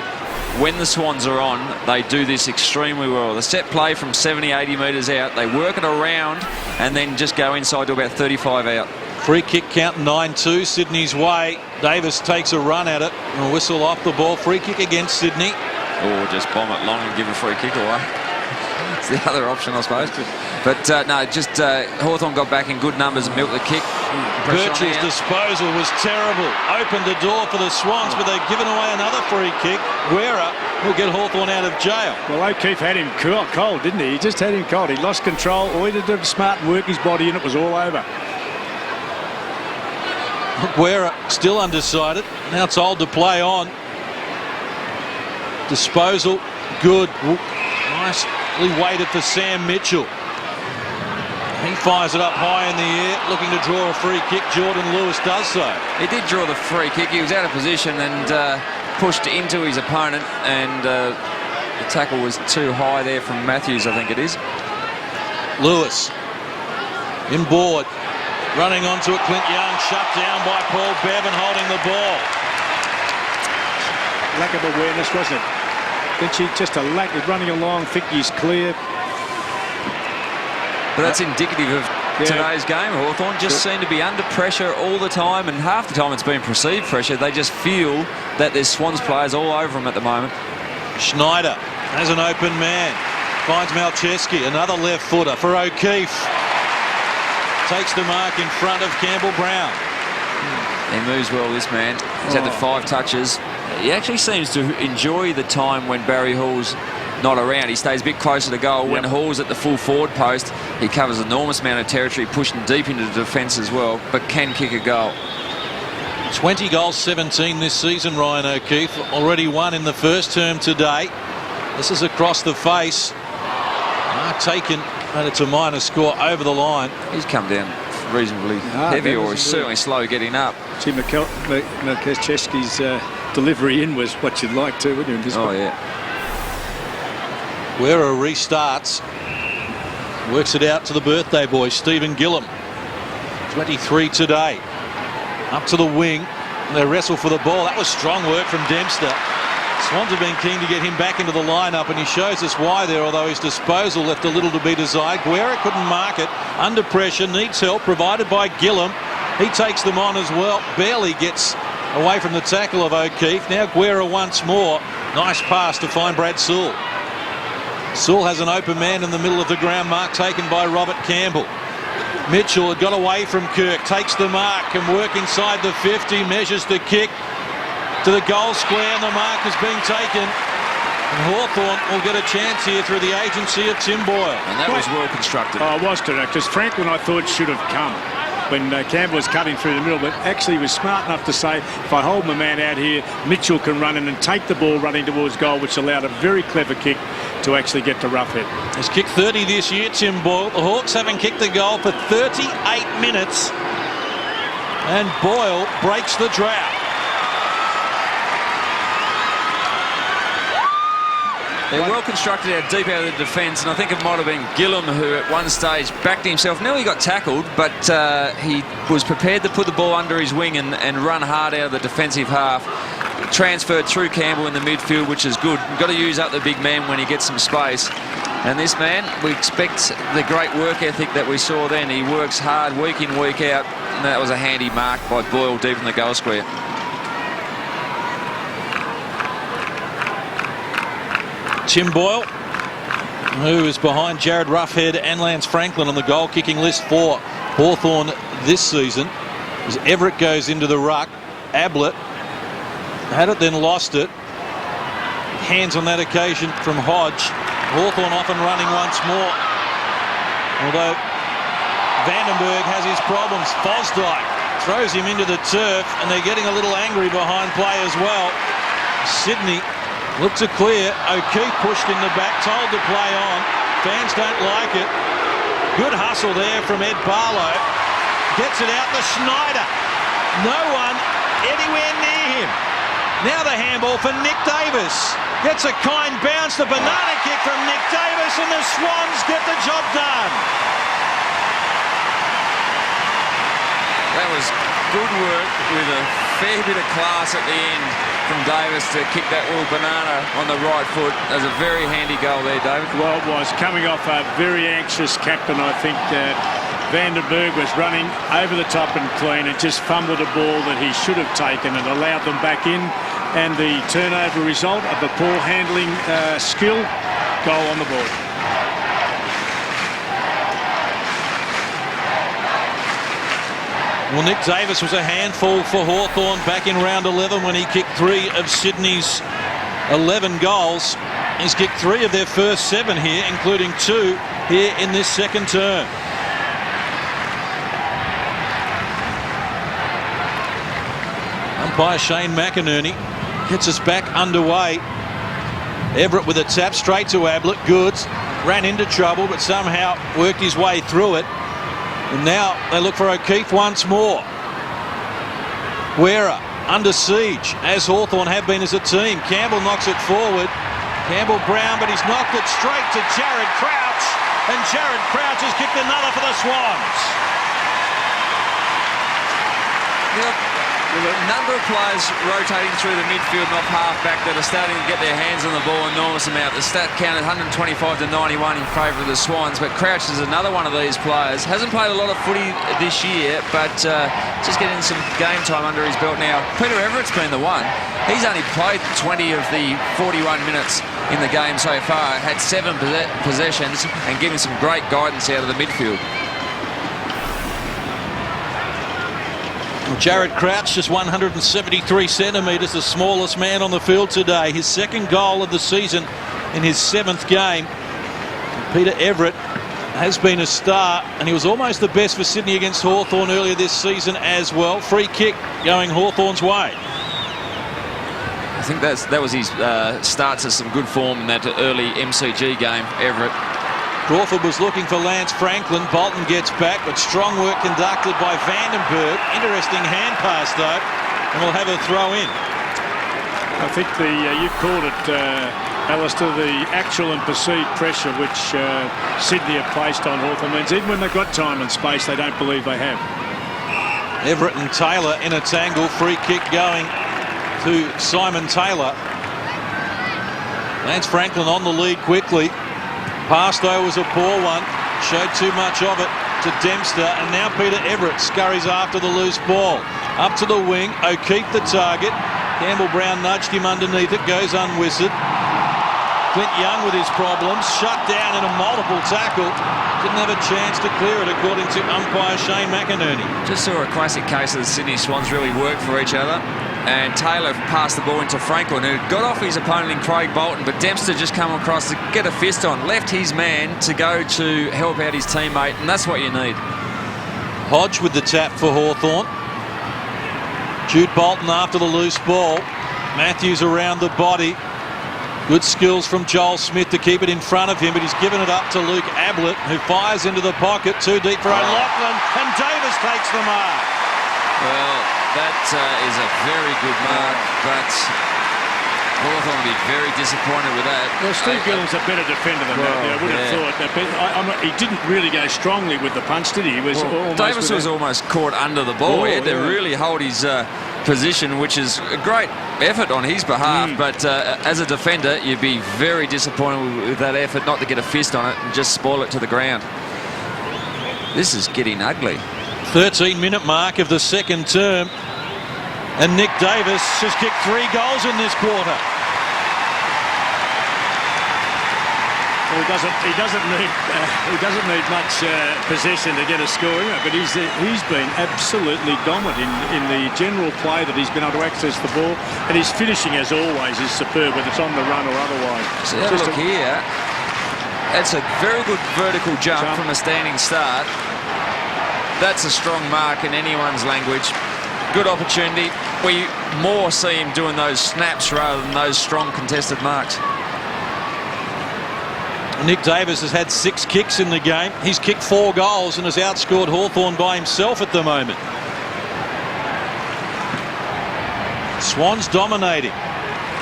when the Swans are on, they do this extremely well. The set play from 70, 80 metres out, they work it around and then just go inside to about 35 out. Free kick count 9-2 Sydney's way. Davis takes a run at it. A whistle off the ball. Free kick against Sydney. Or just bomb it long and give a free kick away. It's the other option, I suppose. But no, just Hawthorn got back in good numbers and milked the kick. Birchall's disposal was terrible. Opened the door for the Swans, but they've given away another free kick. Guerra will get Hawthorn out of jail. Well, O'Keefe had him cold, didn't he? He just had him cold. He lost control. All he did was smart and work his body in. It was all over. Guerra still undecided. Now it's old to play on. Disposal good. Nicely weighted for Sam Mitchell. He fires it up high in the air, looking to draw a free kick. Jordan Lewis does so. He did draw the free kick. He was out of position and pushed into his opponent, and the tackle was too high there from Matthews, I think it is. Lewis inboard, running onto it. Clint Young shut down by Paul Bevan holding the ball. Lack of awareness, wasn't it? Then she just a lack of running along, think he's clear. But that's indicative of today's game. Hawthorn just seem to be under pressure all the time, and half the time it's been perceived pressure. They just feel that there's Swans players all over them at the moment. Schneider has an open man. Finds Malcheski. Another left footer for O'Keefe. Takes the mark in front of Campbell Brown. He moves well, this man. He's had the 5 touches. He actually seems to enjoy the time when Barry Hall's not around. He stays a bit closer to goal. When Hall's at the full forward post, he covers an enormous amount of territory, pushing deep into the defence as well, but can kick a goal. 20 goals, 17 this season, Ryan O'Keefe. Already won in the first term today. This is across the face. Mark taken, and it's a minor score over the line. He's come down reasonably heavy, or he's certainly slow getting up. See, Malcheski's delivery in was what you'd like to, wouldn't you? Oh, yeah. Guerra restarts. Works it out to the birthday boy, Stephen Gillum. 23 today. Up to the wing. They wrestle for the ball. That was strong work from Dempster. Swans have been keen to get him back into the lineup, and he shows us why there, although his disposal left a little to be desired. Guerra couldn't mark it. Under pressure, needs help provided by Gillum. He takes them on as well. Barely gets away from the tackle of O'Keefe. Now Guerra once more. Nice pass to find Brad Sewell. Sewell has an open man in the middle of the ground. Mark taken by Robert Campbell. Mitchell had got away from Kirk. Takes the mark and work inside the 50. Measures the kick to the goal square, and the mark has been taken. And Hawthorn will get a chance here through the agency of Tim Boyle. And that was well constructed. Oh, it was correct, because Franklin, I thought, should have come when Campbell was cutting through the middle, but actually was smart enough to say, if I hold my man out here, Mitchell can run in and take the ball running towards goal, which allowed a very clever kick to actually get to Roughhead. He's kicked 30 this year, Tim Boyle. The Hawks haven't kicked the goal for 38 minutes. And Boyle breaks the drought. They're well constructed out deep out of the defence, and I think it might have been Gillum who at one stage backed himself. Nearly got tackled, but he was prepared to put the ball under his wing and run hard out of the defensive half. Transferred through Campbell in the midfield, which is good. You've got to use up the big man when he gets some space. And this man, we expect the great work ethic that we saw then. He works hard week in, week out, and that was a handy mark by Boyle deep in the goal square. Tim Boyle, who is behind Jared Roughhead and Lance Franklin on the goal-kicking list for Hawthorn this season. As Everett goes into the ruck, Ablett had it, then lost it. Hands on that occasion from Hodge. Hawthorn off and running once more. Although Vandenberg has his problems. Fosdyke throws him into the turf, and they're getting a little angry behind play as well. Sydney look to clear. O'Keefe pushed in the back, told to play on. Fans don't like it. Good hustle there from Ed Barlow. Gets it out to Schneider. No one anywhere near him. Now the handball for Nick Davis. Gets a kind bounce. The banana kick from Nick Davis, and the Swans get the job done. That was good work with a fair bit of class at the end from Davis to kick that little banana on the right foot. That was a very handy goal there, David. Well, it was coming off a very anxious captain. I think Vandenberg was running over the top and clean and just fumbled a ball that he should have taken and allowed them back in. And the turnover result of the poor handling skill, goal on the board. Well, Nick Davis was a handful for Hawthorn back in round 11 when he kicked 3 of Sydney's 11 goals. He's kicked 3 of their first 7 here, including 2 here in this second term. Umpire Shane McInerney gets us back underway. Everett with a tap straight to Ablett. Goods ran into trouble, but somehow worked his way through it. And now they look for O'Keefe once more. Wera under siege, as Hawthorn have been as a team. Campbell knocks it forward. Campbell-Brown, but he's knocked it straight to Jared Crouch. And Jared Crouch has kicked another for the Swans. With a number of players rotating through the midfield and off half-back that are starting to get their hands on the ball an enormous amount. The stat counted 125 to 91 in favour of the Swans, but Crouch is another one of these players. Hasn't played a lot of footy this year, but just getting some game time under his belt now. Peter Everett's been the one. He's only played 20 of the 41 minutes in the game so far, had 7 possessions and given some great guidance out of the midfield. Jared Crouch, just 173 centimetres, the smallest man on the field today. His second goal of the season in his 7th game. Peter Everett has been a star, and he was almost the best for Sydney against Hawthorn earlier this season as well. Free kick going Hawthorn's way. I think that was his start to some good form in that early MCG game, Everett. Crawford was looking for Lance Franklin. Bolton gets back, but strong work conducted by Vandenberg. Interesting hand pass, though, and we'll have a throw in. I think you called it, Alistair, the actual and perceived pressure which Sydney have placed on Hawthorn means even when they've got time and space, they don't believe they have. Everett and Taylor in a tangle. Free kick going to Simon Taylor. Lance Franklin on the lead quickly. Pass, though, was a poor one. Showed too much of it to Dempster. And now Peter Everett scurries after the loose ball. Up to the wing. O'Keefe the target. Campbell-Brown nudged him underneath it. Goes unwhistled. Clint Young with his problems. Shut down in a multiple tackle. Didn't have a chance to clear it, according to umpire Shane McInerney. Just saw a classic case of the Sydney Swans really work for each other. and Taylor passed the ball into Franklin, who got off his opponent in Craig Bolton, but Dempster just come across to get a fist on, left his man to go to help out his teammate, and that's what you need. Hodge with the tap for Hawthorn. Jude Bolton after the loose ball. Matthews around the body. Good skills from Joel Smith to keep it in front of him, but he's given it up to Luke Ablett, who fires into the pocket, too deep for O'Loughlin, and Davis takes the mark. Well, that is a very good mark, but Hawthorn will be very disappointed with that. Well, Steve Gillen's a better defender than that. I would have thought that. But he didn't really go strongly with the punch, did he? He was Davis was almost caught under the ball. He had to really hold his position, which is a great effort on his behalf. But as a defender, you'd be very disappointed with that effort, not to get a fist on it and just spoil it to the ground. This is getting ugly. 13-minute mark of the second term, and Nick Davis has kicked 3 goals in this quarter. Well, he doesn't need much possession to get a score, but he's been absolutely dominant in the general play that he's been able to access the ball, and his finishing, as always, is superb, whether it's on the run or otherwise. So look here, that's a very good vertical jump from a standing start. That's a strong mark in anyone's language. Good opportunity. We more see him doing those snaps rather than those strong contested marks. Nick Davis has had 6 kicks in the game. He's kicked 4 goals and has outscored Hawthorn by himself at the moment. Swans dominating.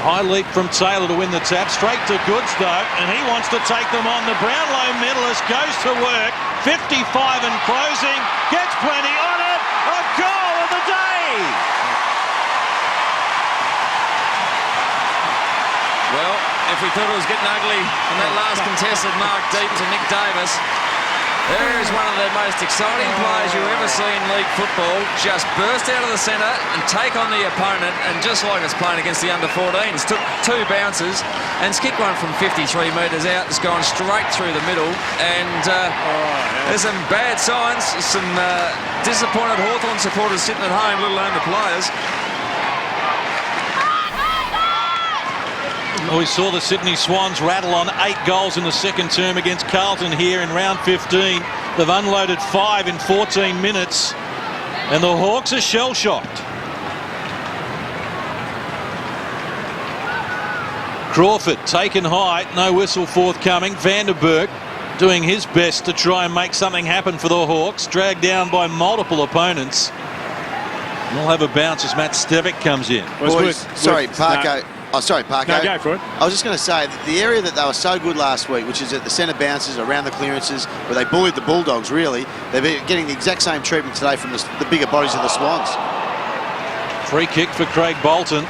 High leap from Taylor to win the tap. Straight to Goods, though, and he wants to take them on. The Brownlow medalist goes to work. 55 and closing. Gets plenty on it. A goal of the day. Well, if we thought it was getting ugly on that last contested mark deep to Nick Davis, there is one of the most exciting players you ever see in league football. Just burst out of the centre and take on the opponent, and just like it's playing against the under-14s, took 2 bounces and kicked one from 53 metres out. It's gone straight through the middle, and there's some bad signs, some disappointed Hawthorn supporters sitting at home, let alone the players. We saw the Sydney Swans rattle on 8 goals in the second term against Carlton here in round 15. They've unloaded 5 in 14 minutes, and the Hawks are shell-shocked. Crawford taken high, no whistle forthcoming. Vanderberg doing his best to try and make something happen for the Hawks, dragged down by multiple opponents. We'll have a bounce as Matt Stevic comes in. Boys, Parko. Oh, sorry, Parko. No, go for it. I was just going to say that the area that they were so good last week, which is at the centre bounces, around the clearances, where they bullied the Bulldogs, really, they're getting the exact same treatment today from the bigger bodies of the Swans. Free kick for Craig Bolton.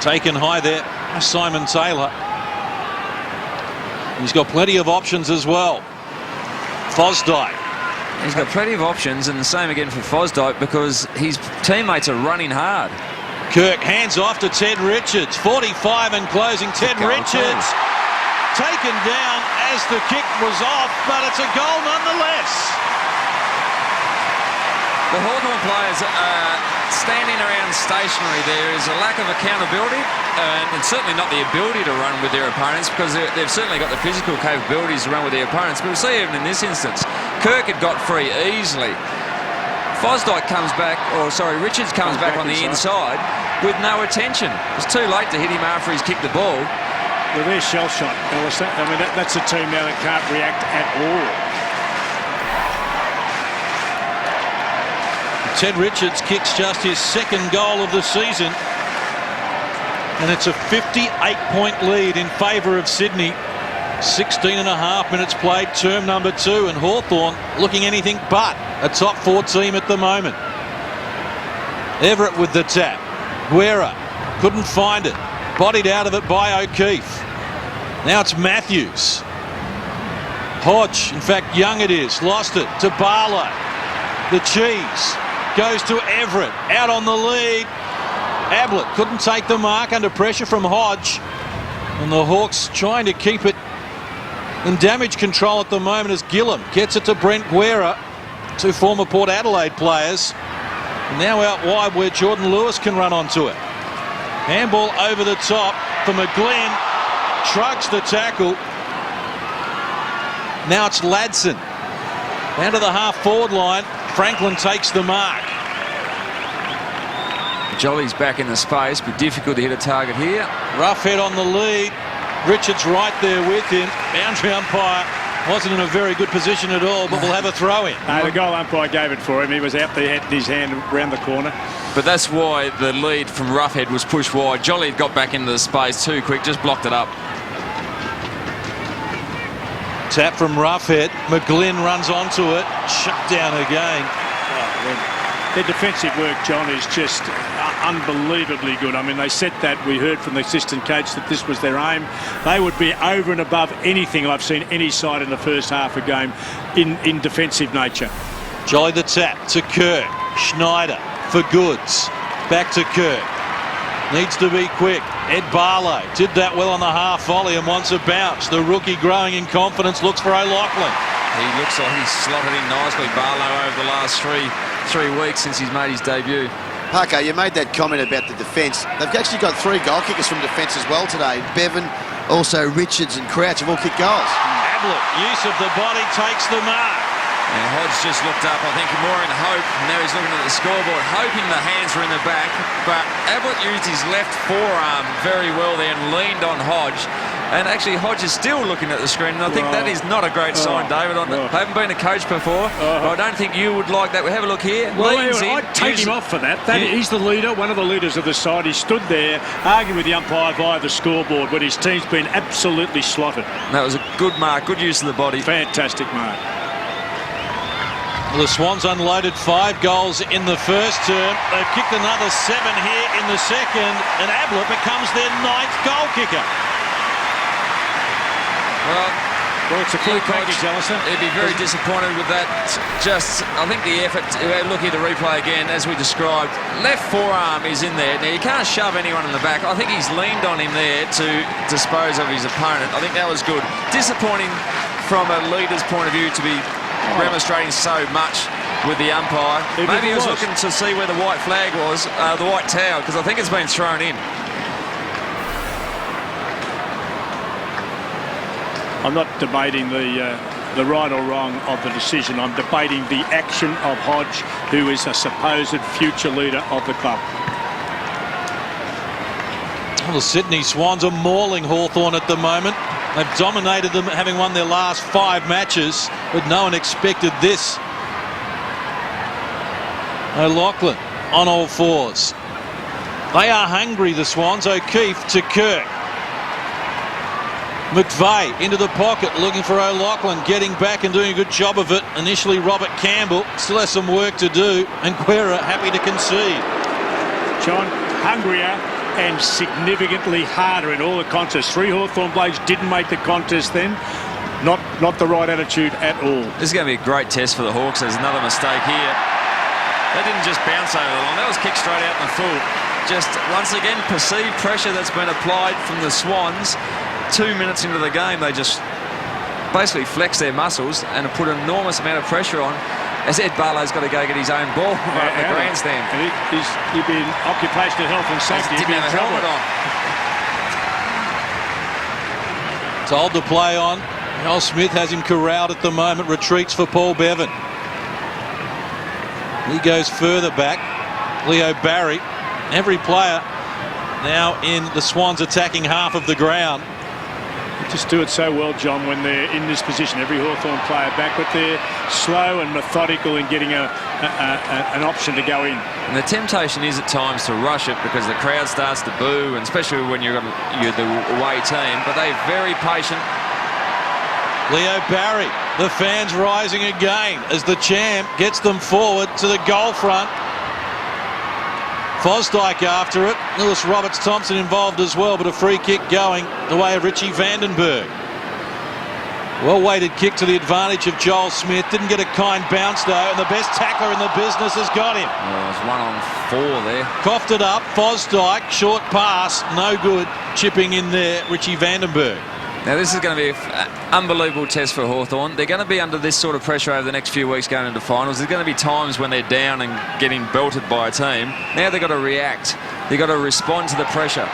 Taken high there by Simon Taylor. He's got plenty of options as well. Fosdyke. He's got plenty of options, and the same again for Fosdyke, because his teammates are running hard. Kirk hands off to Ted Richards. 45 and closing. Ted Richards taken down as the kick was off, but it's a goal nonetheless. The Hawthorn players are standing around stationary. There is a lack of accountability, and certainly not the ability to run with their opponents, because they've certainly got the physical capabilities to run with their opponents. But we'll see even in this instance, Kirk had got free easily. Fosdyke comes back, Richards comes back on the inside with no attention. It's too late to hit him after he's kicked the ball. Well, there's shell shot, Ellis. I mean, that's a team now that can't react at all. Ted Richards kicks just his 2nd goal of the season, and it's a 58-point lead in favour of Sydney. 16.5 minutes played, term number 2, and Hawthorn looking anything but a top 4 team at the moment. Everett with the tap. Guerra couldn't find it. Bodied out of it by O'Keefe. Now it's Matthews. Hodge, in fact Young it is, lost it to Barlow. The cheese goes to Everett, out on the lead. Ablett couldn't take the mark under pressure from Hodge. And the Hawks trying to keep it in damage control at the moment as Gillam gets it to Brent Guerra, 2 former Port Adelaide players. Now out wide where Jordan Lewis can run onto it. Handball over the top for McGlynn. Shrugs the tackle. Now it's Ladson. Down to the half-forward line. Franklin takes the mark. Jolly's back in the space. Be difficult to hit a target here. Roughhead on the lead. Richards right there with him. Boundary umpire wasn't in a very good position at all, but we'll have a throw in. The goal umpire gave it for him. He was out there, had his hand round the corner. But that's why the lead from Roughhead was pushed wide. Jolly had got back into the space too quick, just blocked it up. Tap from Roughhead. McGlynn runs onto it. Shut down again. Their defensive work, John, is just unbelievably good. I mean, they set that. We heard from the assistant coach that this was their aim. They would be over and above anything I've seen any side in the first half of a game in defensive nature. Jolly the tap to Kirk. Schneider for Goods. Back to Kirk. Needs to be quick. Ed Barlow did that well on the half volley and wants a bounce. The rookie growing in confidence looks for O'Loughlin. He looks like he's slotted in nicely, Barlow, over the last three weeks since he's made his debut. Parker, you made that comment about the defence. They've actually got 3 goal kickers from defence as well today. Bevan, also Richards and Crouch have all kicked goals. Ablett, use of the body, takes the mark. And Hodge just looked up, I think, more in hope. Now he's looking at the scoreboard, hoping the hands were in the back. But Ablett used his left forearm very well there and leaned on Hodge. And actually, Hodge is still looking at the screen, and I think that is not a great sign, David. I haven't been a coach before, but I don't think you would like that. We have a look here. Well, I'd take him off for that. He's the leader, one of the leaders of the side. He stood there arguing with the umpire via the scoreboard, but his team's been absolutely slotted. That was a good mark, good use of the body. Fantastic mark. Well, the Swans unloaded 5 goals in the first term. They've kicked another 7 here in the second, and Ablett becomes their 9th goal kicker. Well, it's a full package, Allison. He'd be very disappointed with that. Just, I think the effort, looking at the replay again, as we described, left forearm is in there. Now, you can't shove anyone in the back. I think he's leaned on him there to dispose of his opponent. I think that was good. Disappointing from a leader's point of view to be remonstrating so much with the umpire. Maybe he was looking to see where the white flag was, the white towel, because I think it's been thrown in. I'm not debating the right or wrong of the decision. I'm debating the action of Hodge, who is a supposed future leader of the club. Well, the Sydney Swans are mauling Hawthorn at the moment. They've dominated them, having won their last 5 matches, but no one expected this. O'Loughlin on all fours. They are hungry, the Swans. O'Keefe to Kirk. McVeigh into the pocket, looking for O'Loughlin, getting back and doing a good job of it. Initially, Robert Campbell still has some work to do, and Guerra happy to concede. John, hungrier and significantly harder in all the contests. 3 Hawthorn blades didn't make the contest then. Not the right attitude at all. This is going to be a great test for the Hawks. There's another mistake here. They didn't just bounce over the line. That was kicked straight out in the full. Just, once again, perceived pressure that's been applied from the Swans. 2 minutes into the game, they just basically flexed their muscles and put an enormous amount of pressure on, as Ed Barlow's got to go get his own ball at the grandstand. And he'd be in occupational health and safety. He didn't have a helmet on. Told to play on. Noel Smith has him corralled at the moment. Retreats for Paul Bevan. He goes further back. Leo Barry. Every player now in the Swans attacking half of the ground. Just do it so well, John, when they're in this position. Every Hawthorn player back, but they're slow and methodical in getting an option to go in. And the temptation is at times to rush it because the crowd starts to boo, and especially when you're the away team. But they're very patient. Leo Barry, the fans rising again as the champ gets them forward to the goal front. Fosdyke after it. Lewis Roberts-Thompson involved as well, but a free kick going the way of Richie Vandenberg. Well-weighted kick to the advantage of Joel Smith. Didn't get a kind bounce though, and the best tackler in the business has got him. Well, it was 1 on 4 there. Coughed it up. Fosdyke, short pass, no good. Chipping in there, Richie Vandenberg. Now this is going to be an unbelievable test for Hawthorn. They're going to be under this sort of pressure over the next few weeks going into finals. There's going to be times when they're down and getting belted by a team. Now they've got to react. They've got to respond to the pressure.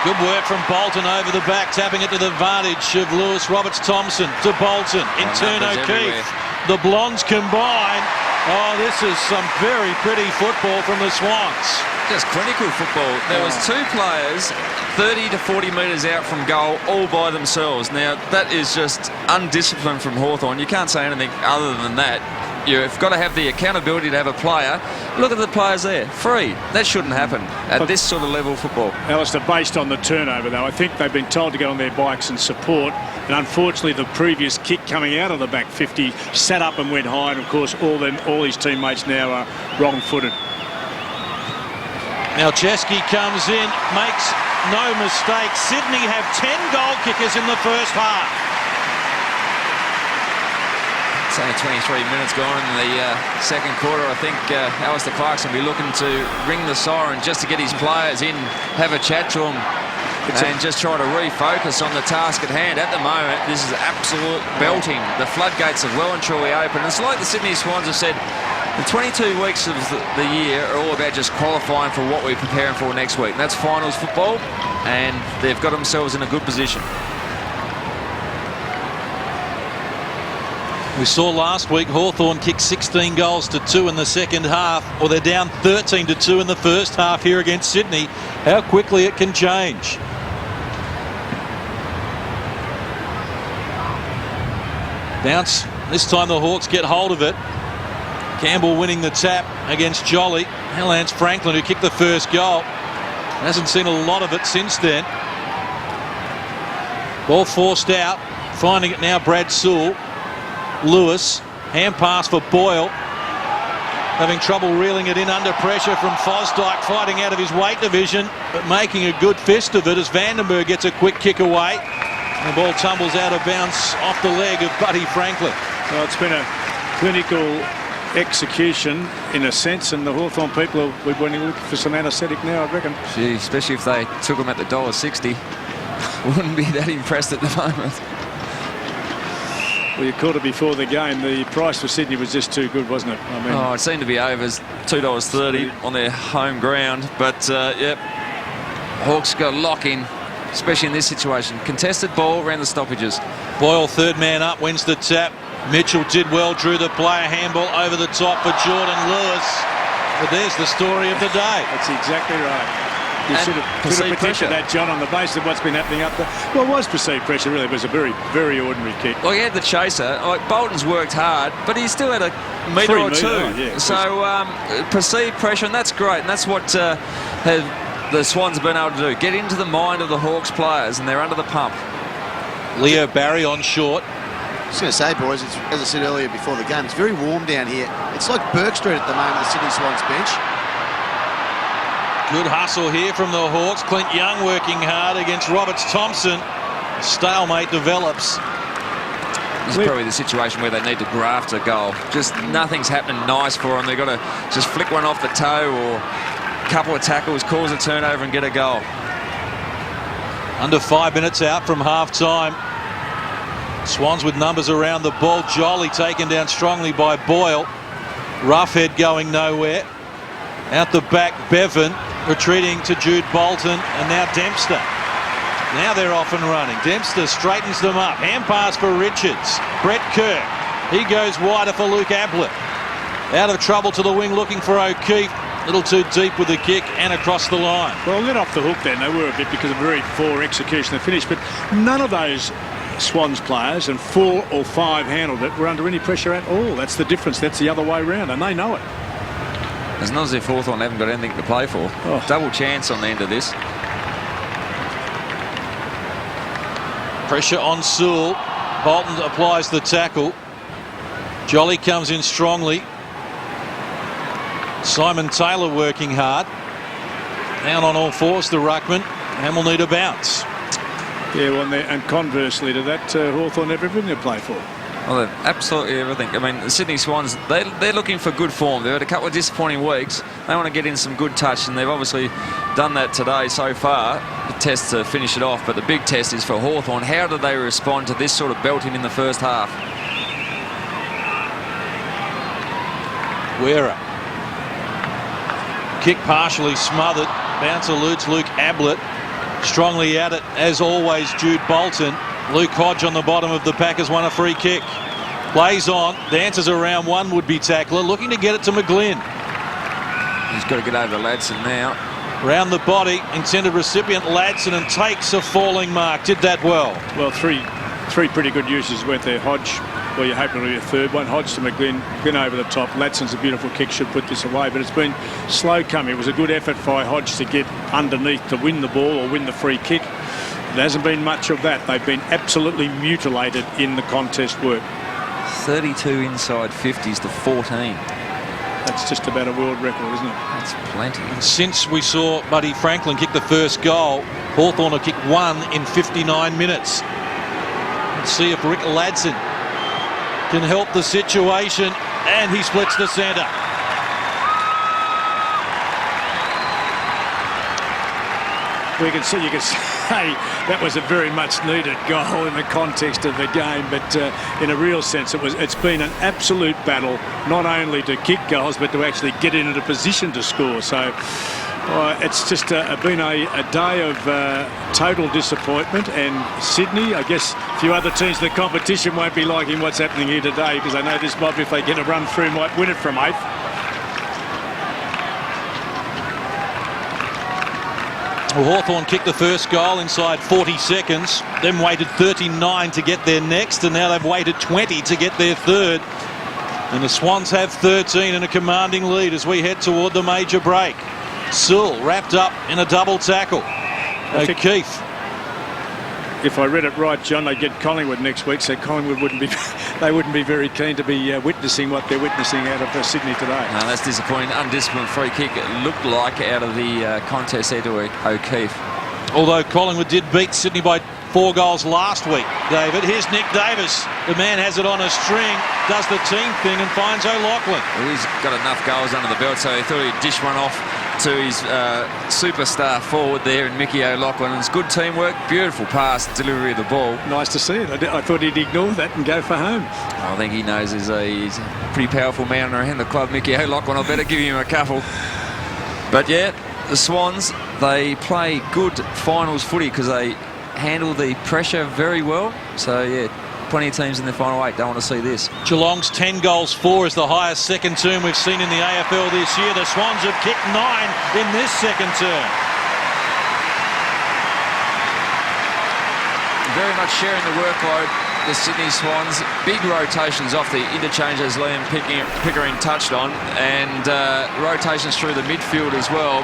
Good work from Bolton over the back, tapping it to the advantage of Lewis. Roberts-Thompson to Bolton. In turn O'Keefe. The Blondes combine. Oh, this is some very pretty football from the Swans. Just clinical football. There was two players 30 to 40 metres out from goal all by themselves. Now, that is just undisciplined from Hawthorn. You can't say anything other than that. You've got to have the accountability to have a player. Look at the players there, free. That shouldn't happen at this sort of level of football. Alistair, based on the turnover, though, I think they've been told to get on their bikes and support. And unfortunately, the previous kick coming out of the back 50 sat up and went high. And, of course, all his teammates now are wrong-footed. Now Chesky comes in, makes no mistake. Sydney have 10 goal kickers in the first half. It's only 23 minutes gone in the second quarter. I think Alistair Clarkson will be looking to ring the siren just to get his players in, have a chat to them, and just try to refocus on the task at hand. At the moment, this is absolute belting. The floodgates are well and truly open. It's like the Sydney Swans have said, the 22 weeks of the year are all about just qualifying for what we're preparing for next week. And that's finals football, and they've got themselves in a good position. We saw last week Hawthorn kick 16 goals to 2 in the second half, or they're down 13 to 2 in the first half here against Sydney. How quickly it can change. Bounce. This time the Hawks get hold of it. Campbell winning the tap against Jolly. Now Lance Franklin, who kicked the first goal, hasn't seen a lot of it since then. Ball forced out. Finding it now, Brad Sewell. Lewis, hand pass for Boyle, having trouble reeling it in under pressure from Fosdyke, fighting out of his weight division, but making a good fist of it as Vandenberg gets a quick kick away. And the ball tumbles out of bounds off the leg of Buddy Franklin. Well, it's been a clinical execution in a sense, and the Hawthorn people are looking for some anaesthetic now, I reckon. Gee, especially if they took them at the $1.60. Wouldn't be that impressed at the moment. Well, you called it before the game. The price for Sydney was just too good, wasn't it? I mean, it seemed to be overs, $2.30 on their home ground. But, yep, Hawks got a lock in, especially in this situation. Contested ball around the stoppages. Boyle, third man up, wins the tap. Mitchell did well, drew the player, handball over the top for Jordan Lewis. But there's the story of the day. That's exactly right. You should have protected that, John, on the basis of what's been happening up there. Well, it was perceived pressure, really. It was a very, very ordinary kick. Well, he had the chaser. Like, Bolton's worked hard, but he still had a metre or two. Yeah, so, perceived pressure, and that's great. And that's what the Swans have been able to do. Get into the mind of the Hawks players, and they're under the pump. Leo Barry on short. I was going to say, boys, it's, as I said earlier before the game, it's very warm down here. It's like Burke Street at the moment, the Sydney Swans bench. Good hustle here from the Hawks. Clint Young working hard against Roberts-Thompson. Stalemate develops. This is probably the situation where they need to graft a goal. Just nothing's happening nice for them. They've got to just flick one off the toe or a couple of tackles, cause a turnover and get a goal. Under 5 minutes out from half-time. Swans with numbers around the ball. Jolly taken down strongly by Boyle. Roughhead going nowhere. Out the back, Bevan retreating to Jude Bolton, and now Dempster. Now they're off and running. Dempster straightens them up. Hand pass for Richards. Brett Kirk. He goes wider for Luke Ablett. Out of trouble to the wing, looking for O'Keefe. A little too deep with the kick and across the line. Well, let off the hook then. They were a bit because of a very poor execution of the finish, but none of those Swans players, and 4 or 5 handled it, were under any pressure at all. That's the difference. That's the other way around, and they know it. It's not as if Hawthorn haven't got anything to play for. Oh. Double chance on the end of this. Pressure on Sewell. Bolton applies the tackle. Jolly comes in strongly. Simon Taylor working hard. Down on all fours, the ruckman, and will need a bounce. Yeah, well, and conversely to that, Hawthorn never everything to play for. Well, they've absolutely everything. I mean, the Sydney Swans, they're looking for good form. They've had a couple of disappointing weeks. They want to get in some good touch, and they've obviously done that today so far. The test to finish it off, but the big test is for Hawthorn. How do they respond to this sort of belting in the first half? Wera. Kick partially smothered. Bounce eludes Luke Ablett. Strongly at it, as always, Jude Bolton. Luke Hodge on the bottom of the pack has won a free kick. Plays on, dances around one would-be tackler, looking to get it to McGlynn. He's got to get over Ladson now. Round the body, intended recipient Ladson, and takes a falling mark. Did that well. Well, three pretty good uses went there. Hodge, well, you're hoping it'll be a third one. Hodge to McGlynn, McGlynn over the top. Ladson's a beautiful kick, should put this away, but it's been slow coming. It was a good effort by Hodge to get underneath to win the ball or win the free kick. There hasn't been much of that. They've been absolutely mutilated in the contest work. 32 inside 50s to 14. That's just about a world record, isn't it? That's plenty. And since we saw Buddy Franklin kick the first goal, Hawthorn have kicked one in 59 minutes. Let's see if Rick Ladson can help the situation, and he splits the centre. You can say that was a very much needed goal in the context of the game, but in a real sense it's been an absolute battle, not only to kick goals but to actually get into a position to score. So it's just been a day of total disappointment, and Sydney, I guess a few other teams in the competition won't be liking what's happening here today, because I know this mob, if they get a run through, might win it from 8th. Well, Hawthorn kicked the first goal inside 40 seconds, then waited 39 to get their next, and now they've waited 20 to get their third. And the Swans have 13 and a commanding lead as we head toward the major break. Sewell wrapped up in a double tackle. O'Keefe. If I read it right, John, they get Collingwood next week, so Collingwood wouldn't be very keen to be witnessing what they're witnessing out of Sydney today. No, that's disappointing. Undisciplined free kick, it looked like, out of the contest there to O'Keefe. Although Collingwood did beat Sydney by 4 goals last week, David. Here's Nick Davis. The man has it on a string, does the team thing and finds O'Loughlin. Well, he's got enough goals under the belt, so he thought he'd dish one off to his superstar forward there in Mickey O'Loughlin. It's good teamwork, beautiful pass, delivery of the ball. Nice to see it. I thought he'd ignore that and go for home. I think he knows he's a pretty powerful man around the club, Mickey O'Loughlin. I better give him a couple. But yeah, the Swans, they play good finals footy because they handle the pressure very well. So yeah, plenty of teams in the final 8 don't want to see this. Geelong's 10 goals 4 is the highest second term we've seen in the AFL this year. The Swans have kicked 9 in this second term. Very much sharing the workload, the Sydney Swans. Big rotations off the interchange, as Liam Pickering touched on, and rotations through the midfield as well.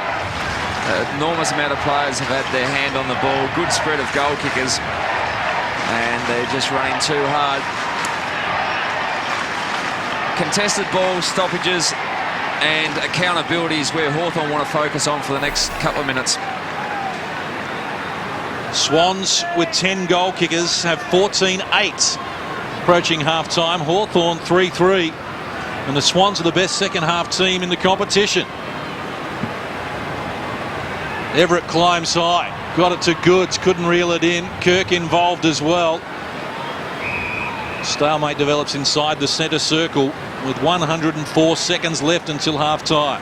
Enormous amount of players have had their hand on the ball. Good spread of goal kickers, and they're just running too hard. Contested ball, stoppages and accountability is where Hawthorn want to focus on for the next couple of minutes. Swans with 10 goal kickers have 14-8 approaching half-time. Hawthorn 3-3, and the Swans are the best second half team in the competition. Everett climbs high, got it to Goods, couldn't reel it in. Kirk involved as well. Stalemate develops inside the centre circle with 104 seconds left until half-time.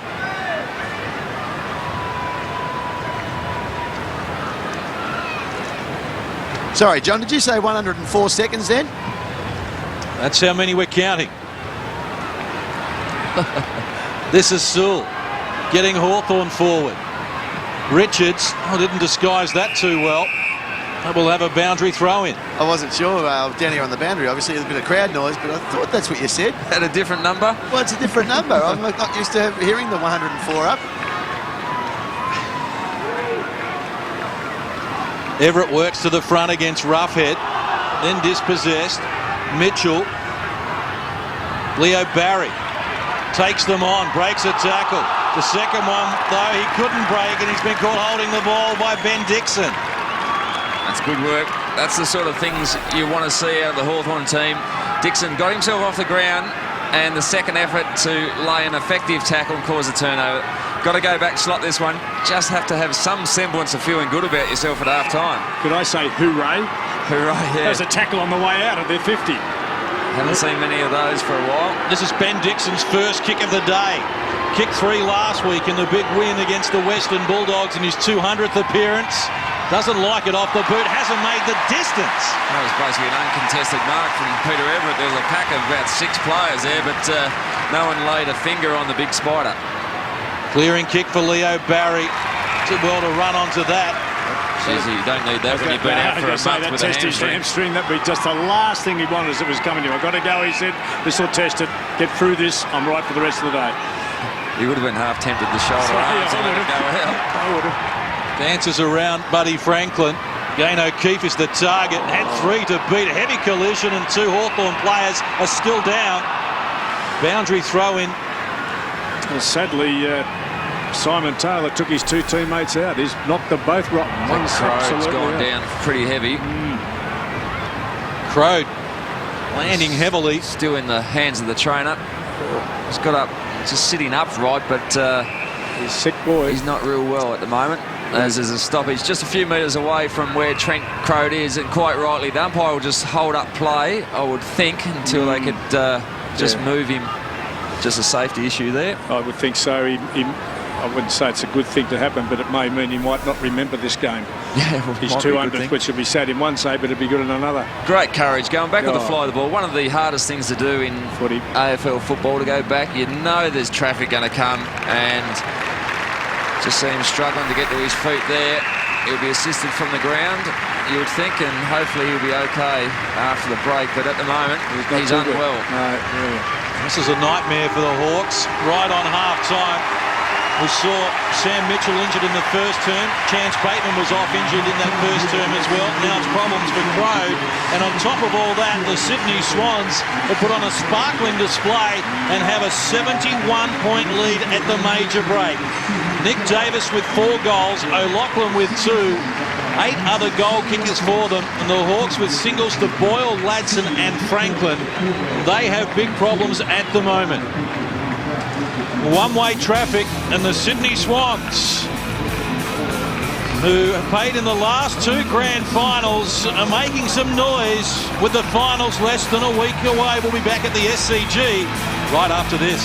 Sorry, John, did you say 104 seconds then? That's how many we're counting. This is Sewell getting Hawthorn forward. Richards didn't disguise that too well. We'll have a boundary throw in. I wasn't sure down here on the boundary. Obviously, there's a bit of crowd noise, but I thought that's what you said. At a different number? Well, it's a different number. I'm not used to hearing the 104 up. Everett works to the front against Roughhead, then dispossessed. Mitchell. Leo Barry takes them on, breaks a tackle. The second one, though, he couldn't break, and he's been caught holding the ball by Ben Dixon. That's good work. That's the sort of things you want to see out of the Hawthorn team. Dixon got himself off the ground, and the second effort to lay an effective tackle and cause a turnover. Got to go back, slot this one. Just have to have some semblance of feeling good about yourself at half-time. Could I say hooray? Hooray, yeah. There's a tackle on the way out of their 50. Haven't seen many of those for a while. This is Ben Dixon's first kick of the day. Kicked 3 last week in the big win against the Western Bulldogs in his 200th appearance. Doesn't like it off the boot, hasn't made the distance. That was basically an uncontested mark from Peter Everett. There was a pack of about 6 players there, but no one laid a finger on the big spider. Clearing kick for Leo Barry. Did well to run onto that. Jeez, you don't need that when you've been out for a month with a hamstring. That'd be just the last thing he wanted as it was coming to him. I've got to go, he said. This will test it. Get through this. I'm right for the rest of the day. He would have been half tempted to shoulder arms and let it go out. I would have. Dances around Buddy Franklin. Gain O'Keefe is the target. Had 3 to beat. Heavy collision and 2 Hawthorn players are still down. Boundary throw in. Well, sadly, Simon Taylor took his 2 teammates out. He's knocked them both rotten. One's absolutely gone down pretty heavy. Crode landing heavily. Still in the hands of the trainer. He's got up, just sitting upright, but he's sick boy. He's not real well at the moment. As there's a stoppage just a few metres away from where Trent Crode is, and quite rightly, the umpire will just hold up play, I would think, until they could just move him. Just a safety issue there. I would think so. I wouldn't say it's a good thing to happen, but it may mean he might not remember this game. Yeah, well, he's 200, which would be sad in one save, but it'd be good in another. Great courage going back with the fly of the ball. One of the hardest things to do in footy. AFL football, to go back. You know there's traffic going to come, and just see him struggling to get to his feet there. He'll be assisted from the ground, you would think, and hopefully he'll be okay after the break. But at the moment, he's unwell. No, really. This is a nightmare for the Hawks. Right on half-time, we saw Sam Mitchell injured in the first term. Chance Bateman was off injured in that first term as well. Now it's problems for Crode. And on top of all that, the Sydney Swans have put on a sparkling display and have a 71-point lead at the major break. Nick Davis with 4 goals, O'Loughlin with 2. 8 other goal kickers for them, and the Hawks with singles to Boyle, Ladson and Franklin. They have big problems at the moment. One-way traffic, and the Sydney Swans, who have played in the last 2 grand finals, are making some noise with the finals less than a week away. We'll be back at the SCG right after this.